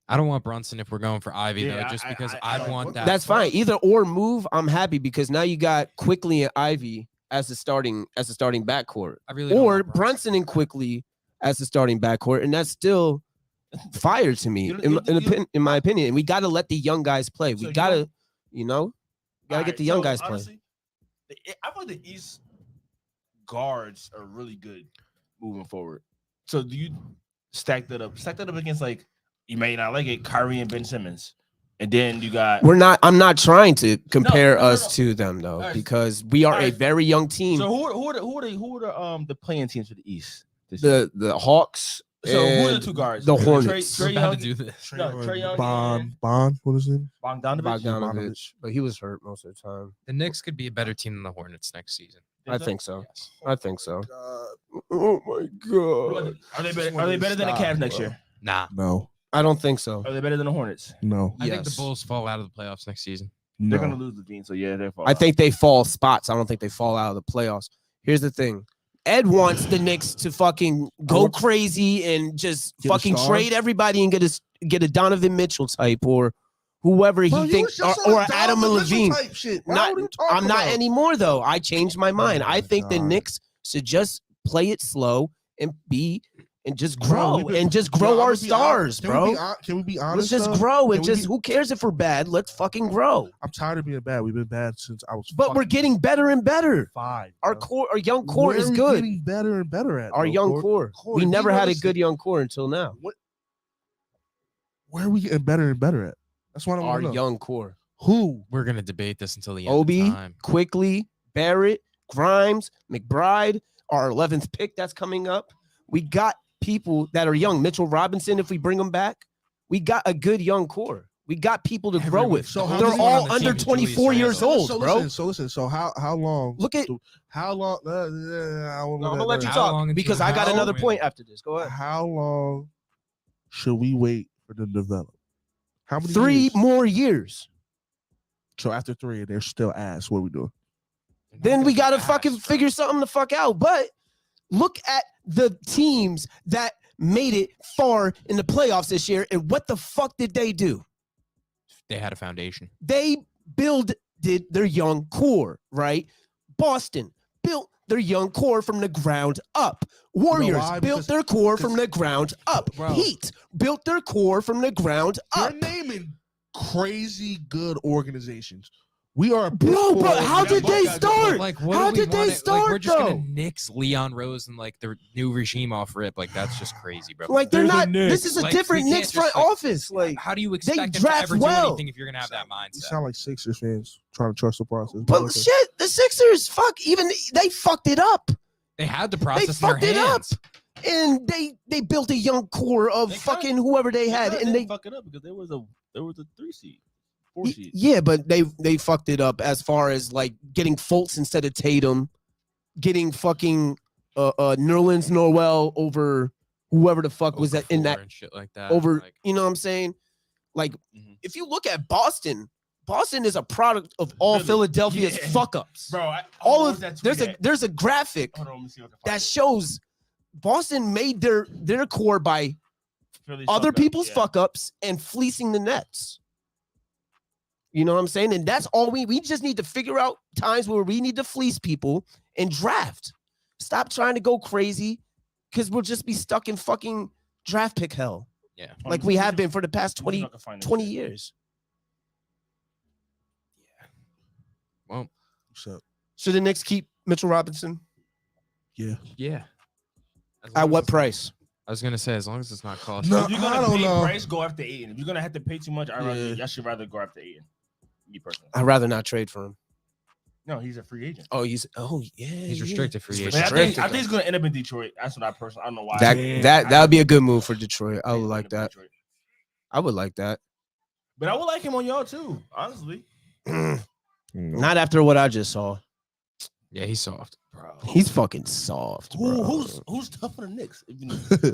S2: I don't want Brunson if we're going for Ivy
S4: Yeah,
S2: though, just because
S4: I
S2: I
S4: don't
S2: want
S6: want
S2: that.
S1: That's fine. Either or move. I'm happy because now you got Quickly and Ivy as the starting backcourt,
S2: I really don't
S1: or
S2: want
S1: Brunson and Quickly as the starting backcourt, and that's still fire to me in my opinion. And we got to let the young guys play.
S4: So
S1: We got to, gotta get the young guys
S4: honestly,
S1: playing.
S4: I feel like the East guards are really good moving forward. So do you stack that up? Stack that up against, like, you may not like it, Kyrie and Ben Simmons, and then you got.
S1: I'm not trying to compare
S4: no.
S1: us to them though,
S4: Alright.
S1: because we are a
S4: Alright.
S1: very young team.
S4: So who are the playing teams for the East? This year?
S1: The Hawks.
S4: So who are the
S1: and
S4: 2 guards?
S1: The
S4: Trey-
S1: Hornets.
S4: Trey
S2: We're about
S4: Young,
S2: to do this.
S4: No, Trae Young
S6: Bond, what is it?
S4: Bogdanovich.
S1: Bogdanovich, but he was hurt most of the time.
S2: The Knicks could be a better team than the Hornets next season.
S1: I think so.
S2: Yes.
S1: I think so. Oh my god.
S4: Are they better than the Cavs next year?
S2: Nah.
S6: No,
S1: I don't think so.
S4: Are they better than the Hornets?
S6: no,
S2: I think the
S1: Yes.
S2: Bulls fall out of the playoffs next season.
S4: They're
S6: no.
S4: gonna lose the team, so yeah, they're.
S1: I think they fall spots. I don't think they fall out of the playoffs. Here's the thing. Ed wants the Knicks to fucking go crazy and just
S6: Get a
S1: fucking
S6: star?
S1: trade everybody and get a Donovan Mitchell type or whoever he thinks, or Adam Levine. I'm not anymore though. I changed my mind.
S6: Oh
S1: I
S6: my
S1: think the
S6: God.
S1: Knicks should just play it slow and just
S6: Bro,
S1: grow
S6: we've been-
S1: and just
S6: Bro,
S1: grow
S6: I'm
S1: our
S6: gonna be
S1: stars,
S6: Can
S1: bro.
S6: we be
S1: Let's
S6: honest?
S1: just
S6: though?
S1: grow and
S6: Can we
S1: just
S6: be-
S1: who cares if we're bad? Let's fucking grow.
S6: I'm tired of being bad. We've been bad since I was.
S1: But we're
S6: fucking
S1: getting better and better.
S6: 5.
S1: Our
S6: bro.
S1: our young core
S6: Where
S1: is
S6: are we
S1: good.
S6: Getting better and better at
S1: Our
S6: though,
S1: young
S6: Corey?
S1: core.
S6: Corey,
S1: We
S6: be
S1: never had a
S6: realistic.
S1: good young core until now.
S6: Where are we getting better and better at? That's what I
S1: Our
S6: want to know.
S1: young core.
S6: Who?
S2: We're gonna debate this until the end
S1: Obi,
S2: of time.
S1: Quickly, Barrett, Grimes, McBride, our 11th pick that's coming up. We got people that are young. Mitchell Robinson, if we bring him back, we got a good young core. We got people to grow with.
S6: So how
S1: They're
S6: many
S1: all
S2: on the
S1: under
S2: team is Julius
S1: 24 years
S2: Randle?
S1: old,
S6: so
S1: bro.
S6: listen. So how long?
S1: Look at.
S6: How long?
S1: No, I'm gonna let you
S2: How
S1: talk
S2: long until
S1: because I got
S2: how
S1: another
S2: long?
S1: point after this. Go ahead.
S6: How long should we wait for them to develop? How many?
S1: 3
S6: years?
S1: more years.
S6: So after 3, they're still ass. What are we doing?
S1: Then we gotta
S2: Ass,
S1: fucking
S2: bro.
S1: figure something the fuck out. But look at the teams that made it far in the playoffs this year, and what the fuck did they do?
S2: They had a foundation.
S1: They builded their young core, right? Boston built their young core from the ground up. Warriors
S6: why?
S1: built
S6: Because-
S1: their core from the ground up.
S6: Bro.
S1: Heat built their core from the ground up.
S6: You're naming crazy good organizations. We are a
S1: Bro, but how did they start?
S2: Like, what
S1: How
S2: do we
S1: did they
S2: wanna-
S1: start,
S2: Like, we're just
S1: though?
S2: gonna nix Leon Rose and like the new regime off rip. Like, that's just crazy, bro.
S1: Like they're
S2: There's
S1: not.
S2: Knicks.
S1: This is a
S2: Like,
S1: different
S2: we can't
S1: Knicks
S2: just,
S1: front
S2: like,
S1: office. Like,
S2: how do you expect them to
S1: draft
S2: ever
S1: well.
S2: do anything if you're gonna have that
S6: You
S2: mindset?
S6: sound like Sixers fans trying to trust the process.
S1: but
S6: okay.
S1: shit, the Sixers, even they fucked it up.
S2: They had the
S1: They
S2: process in their
S1: fucked it up,
S2: hands.
S1: and they built a young core of
S4: They kinda-
S1: fucking whoever they had, and they
S4: fuck it up because there was a 3 seed, 4 seed.
S1: yeah, but they fucked it up as far as like getting Fultz instead of Tatum, getting fucking Nerlens Noel over whoever the fuck was that in
S2: Over
S1: that
S2: and shit like that.
S1: over.
S2: Like,
S1: You know what I'm saying? Like,
S4: Mhm.
S1: if you look at Boston is a product of all
S4: Really?
S1: Philadelphia's
S4: Yeah.
S1: fuck ups.
S4: Bro,
S1: All of there's a graphic
S4: Hold on, let me see if I can
S1: that
S4: find
S1: shows Boston made their core by
S4: it. Philly's
S1: other
S4: fucked up,
S1: people's
S4: yeah.
S1: fuck ups and fleecing the Nets. You know what I'm saying? And that's all we just need to figure out times where we need to fleece people and draft. Stop trying to go crazy because we'll just be stuck in fucking draft pick hell
S2: yeah.
S4: Hold on,
S1: like
S4: let me
S1: we
S4: see
S1: have
S4: if-
S1: been for the past
S4: let me see
S1: 20,
S4: if I can find this
S1: 20
S4: shit.
S1: years.
S2: Well,
S6: So,
S1: Should the Knicks keep Mitchell Robinson?
S6: yeah.
S2: yeah. As long
S1: At
S2: as
S1: what
S2: it's-
S1: price?
S2: I was gonna say, as long as it's not costing.
S6: No,
S4: If you're
S6: I
S4: gonna
S6: don't
S4: pay
S6: know.
S4: price, go after Aiden. If you're gonna have to pay too much,
S6: Yeah.
S4: I should rather go after Aiden. Me personally.
S1: I'd rather not trade for him.
S4: No, he's a free agent.
S1: yeah.
S2: He's restricted free
S1: He's
S2: agent.
S4: I think he's gonna end up in Detroit. That's what I personally. I don't know why.
S1: That would be a good move for Detroit. I would like that.
S4: Detroit.
S1: I would like that.
S4: But I would like him on y'all too, honestly.
S1: Not after what I just saw.
S2: Yeah, he's soft.
S4: Bro.
S1: He's fucking soft, bro.
S4: Who's tough on the Knicks?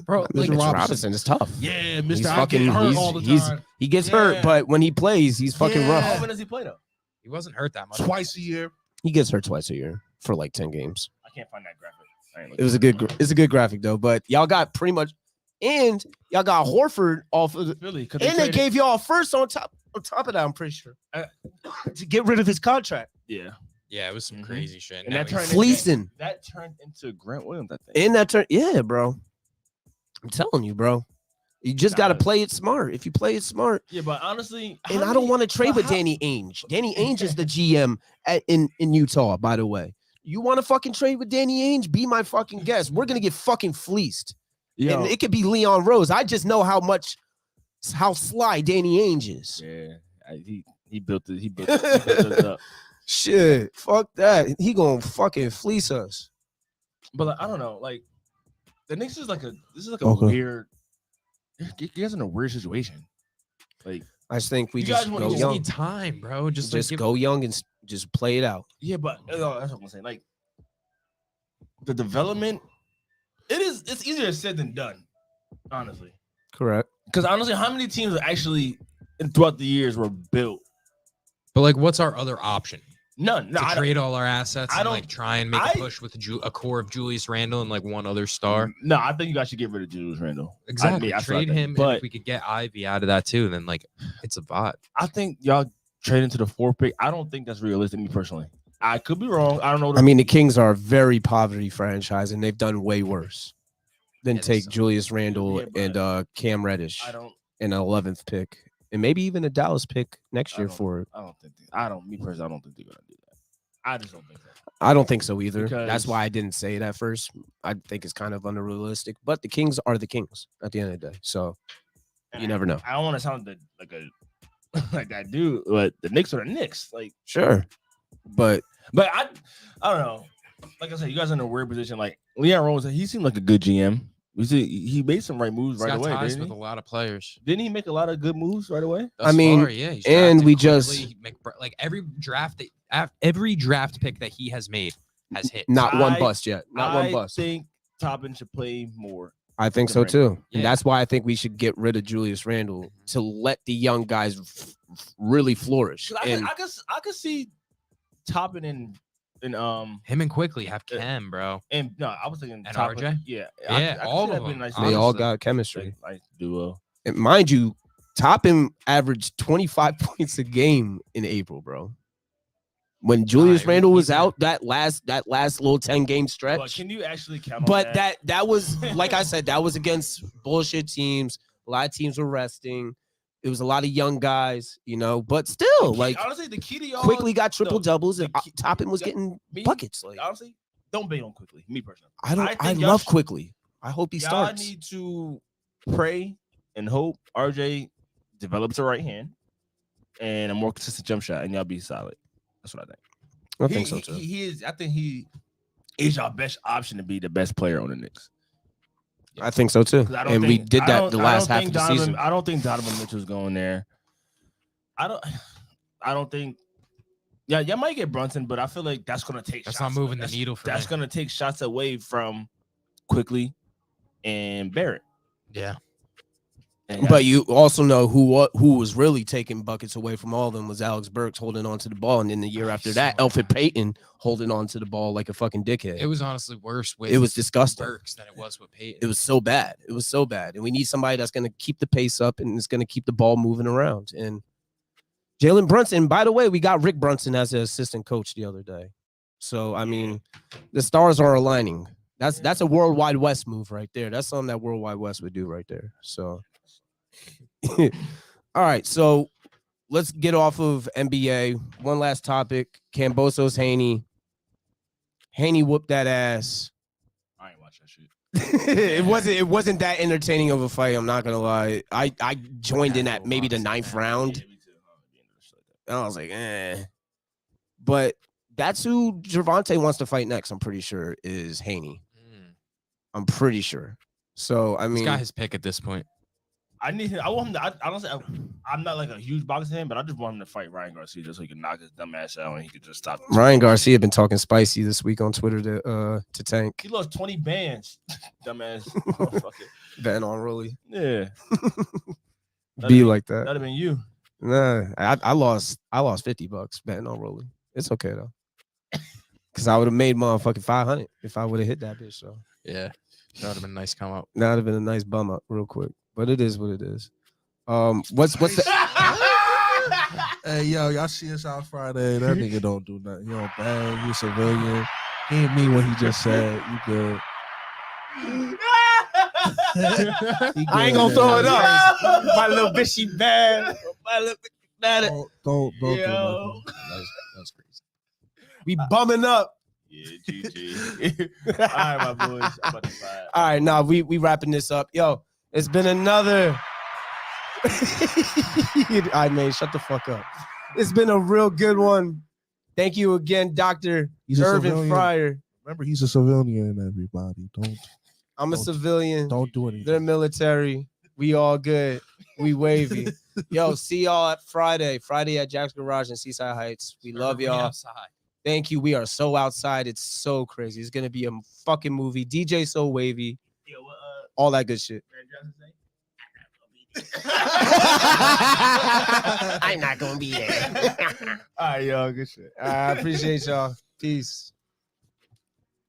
S2: Bro, like
S1: Mr. Robinson is tough.
S4: Yeah,
S1: He's
S4: Mr. I
S1: fucking.
S4: get hurt all the time.
S1: He gets hurt, but when he plays, he's fucking
S4: How
S1: rough.
S4: often does he play though?
S2: he wasn't hurt that much.
S6: Twice a year.
S1: He gets hurt twice a year for like 10 games.
S4: I can't find that graphic.
S1: It was a good. It's a good graphic though. But y'all got pretty much, and y'all got Horford off of the.
S4: Really?
S1: And they gave y'all first on top. On top of that, I'm pretty sure to get rid of his contract.
S4: Yeah.
S2: Yeah, it was some crazy shit.
S4: And that turned
S1: Fleecing.
S4: That turned into Grant Williams, I think.
S1: In that turn, yeah, bro. I'm telling you, bro. You just got to play it smart. If you play it smart,
S4: Yeah, but honestly,
S1: and I don't want to trade with Danny Ainge. Danny Ainge is the GM in Utah, by the way. You want to fucking trade with Danny Ainge? Be my fucking guest. We're gonna get fucking fleeced.
S4: Yo,
S1: And it could be Leon Rose. I just know how sly Danny Ainge is.
S4: yeah, he built it. He built it up.
S1: Shit, fuck that. He gonna fucking fleece us.
S4: But like, I don't know, like the Knicks is like a
S6: Okay.
S4: weird. You guys in a weird situation. Like,
S1: I just think we
S4: You
S1: just
S4: guys wanna
S1: go
S2: You just
S1: young.
S2: need time, bro. Just
S1: Just
S2: like,
S1: go young and just play it out.
S4: yeah, but that's what I'm saying. Like, the development, it's easier said than done, honestly.
S1: Correct.
S4: Because honestly, how many teams actually throughout the years were built?
S2: But like, what's our other option?
S4: None. No,
S2: To
S4: I don't.
S2: trade all our assets
S4: I
S2: and
S4: don't-
S2: like try and make a push with a core of Julius Randle and like one other star.
S4: No, I think you guys should get rid of Julius Randle.
S2: Exactly.
S4: I feel like
S2: Trade
S4: that.
S2: him, and
S4: but
S2: if we could get Ivy out of that too, then like it's a vibe.
S4: I think y'all trade into the 4th pick. I don't think that's realistic, me personally. I could be wrong. I don't know.
S1: I mean, the Kings are a very poverty franchise, and they've done way worse than
S2: Yeah, they
S1: take
S2: suck.
S1: Julius Randle
S4: Yeah, but
S1: and Cam Reddish
S4: I don't.
S1: and an 11th pick, and maybe even a Dallas pick next
S4: I
S1: year
S4: don't-
S1: for it.
S4: I don't think. Me personally, I don't think they're gonna do that. I just don't think so.
S1: I don't think so either.
S4: Because-
S1: That's why I didn't say it at first. I think it's kind of unrealistic, but the Kings are the Kings at the end of the day. So you never know.
S4: I don't want to sound like a like that dude, but the Knicks are the Knicks. Like,
S1: Sure, but
S4: I don't know. Like I said, you guys are in a weird position. Like Leon Rose, he seemed like a good GM. He made some right moves
S2: He's
S4: right
S2: got
S4: away.
S2: ties
S4: Didn't
S2: with
S4: he?
S2: a lot of players.
S4: Didn't he make a lot of good moves right away?
S2: Thus
S1: mean,
S2: far, yeah, he's
S1: and
S2: drafted
S1: we
S2: quickly. Like every draft pick that he has made has hit.
S1: not one
S4: I-
S1: bust yet. Not one
S4: I
S1: bust.
S4: think Toppin should play more.
S1: I think
S4: Good
S1: so
S4: rank.
S1: too.
S2: Yeah.
S1: And that's why I think we should get rid of Julius Randle to let the young guys really flourish.
S4: 'Cause
S1: And
S4: I could see Toppin and
S2: Him and Quickly have Chem, bro.
S4: no, I was thinking
S2: And
S4: Toppin.
S2: RJ?
S4: Yeah,
S2: Yeah,
S4: could
S2: all
S4: see
S2: of
S4: that being
S2: them,
S4: a nice
S1: they all
S2: honestly.
S1: got chemistry.
S4: nice duo.
S1: And mind you, Toppin averaged 25 points a game in April, bro. When Julius
S2: Nah,
S1: Randle
S2: he's
S1: was
S2: there.
S1: out that last little 10-game
S4: But
S1: stretch.
S4: can you actually count on
S1: But
S4: that?
S1: that was, like I said, that was against bullshit teams. A lot of teams were resting. It was a lot of young guys, but still, like,
S4: honestly, the key to y'all
S1: Quickly got triple doubles, and
S4: the key-
S1: Toppin was
S4: yeah,
S1: getting
S4: me-
S1: buckets. Like,
S4: honestly, don't bet on Quickly. Me personally,
S1: I
S4: think y'all
S1: love
S4: should-
S1: Quickly. I hope he
S4: y'all
S1: starts.
S4: need to pray and hope RJ develops a right hand and a more consistent jump shot, and y'all be solid. That's what I think.
S1: I think so too.
S4: He is. I think he is our best option to be the best player on the Knicks.
S1: I think so too.
S4: 'Cause I don't
S1: And we
S4: think-
S1: did
S4: I
S1: that
S4: don't-
S1: the
S4: I
S1: last
S4: don't
S1: half
S4: think
S1: of the
S4: Donovan-
S1: season.
S4: I don't think Donovan Mitchell's going there. I don't think. Yeah, y'all might get Brunson, but I feel like that's gonna take.
S2: That's
S4: shots
S2: not moving the
S4: that's-
S2: needle for
S4: That's
S2: me.
S4: gonna take shots away from Quickly and Barrett.
S2: Yeah.
S4: And
S1: But you also know who was really taking buckets away from all of them was Alex Burks holding on to the ball, and then the year after that,
S2: So
S1: Elfrid Payton holding on to the ball like a fucking dickhead.
S2: It was honestly worse with
S1: It was disgusting.
S2: Burks than it was with Peyton.
S1: It was so bad. It was so bad, and we need somebody that's going to keep the pace up and is going to keep the ball moving around. And Jalen Brunson, by the way, we got Rick Brunson as an assistant coach the other day. So I mean, the stars are aligning. That's a World Wide West move right there. That's something that World Wide West would do right there. So. All right, so let's get off of NBA. One last topic: Kambosos Haney. Haney whooped that ass.
S4: I ain't watch that shit.
S1: it wasn't that entertaining of a fight. I'm not gonna lie. I joined in at maybe the 9th round,
S4: Yeah, me too.
S1: and I was like, eh. But That's who Gervonta wants to fight next. I'm pretty sure is Haney. I'm pretty sure. So I
S2: He's
S1: mean,
S2: got his pick at this point.
S4: I want him to. I don't say I'm not like a huge boxing fan, but I just want him to fight Ryan Garcia just so he can knock his dumb ass out and he could just stop.
S1: Ryan Garcia been talking spicy this week on Twitter to Tank.
S4: He lost 20 bands, dumbass. Motherfucker.
S1: Betting on Rolly.
S4: Yeah,
S1: Be like that.
S4: That'd have been you.
S1: Nah, I lost $50 betting on Rolly. It's okay though. Cause I would have made motherfucking 500 if I would have hit that bitch. So
S2: Yeah, that would have been a nice come up.
S1: that would have been a nice bum up real quick. But it is what it is. What's the
S6: Hey, yo, y'all see us out Friday. That nigga don't do nothing. He don't bang. He a civilian. He ain't mean what he just said. You good.
S1: I ain't gonna throw it up. My little bitchy bad. My little bitchy bad.
S6: Don't do
S1: Yo.
S6: nothing.
S2: That was crazy.
S1: We bumming up.
S4: Yeah, GG. All right, my boys. I'm about to fight.
S1: All right, nah, we wrapping this up. Yo, it's been another. All right, man, shut the fuck up. It's been a real good one. Thank you again, Dr.
S6: He's a
S1: Irving
S6: civilian.
S1: Fryar.
S6: Remember, he's a civilian, everybody.
S1: I'm a civilian.
S6: Don't do anything.
S1: They're military. We all good. We wavy. Yo, see y'all at Friday at Jack's Garage in Seaside Heights. We love y'all.
S2: Outside.
S1: Thank you. We are so outside. It's so crazy. It's gonna be a fucking movie. DJ so wavy.
S4: Yo,
S1: All that good shit. I'm not gonna be there.
S4: all right, yo, good shit.
S1: I appreciate y'all. Peace.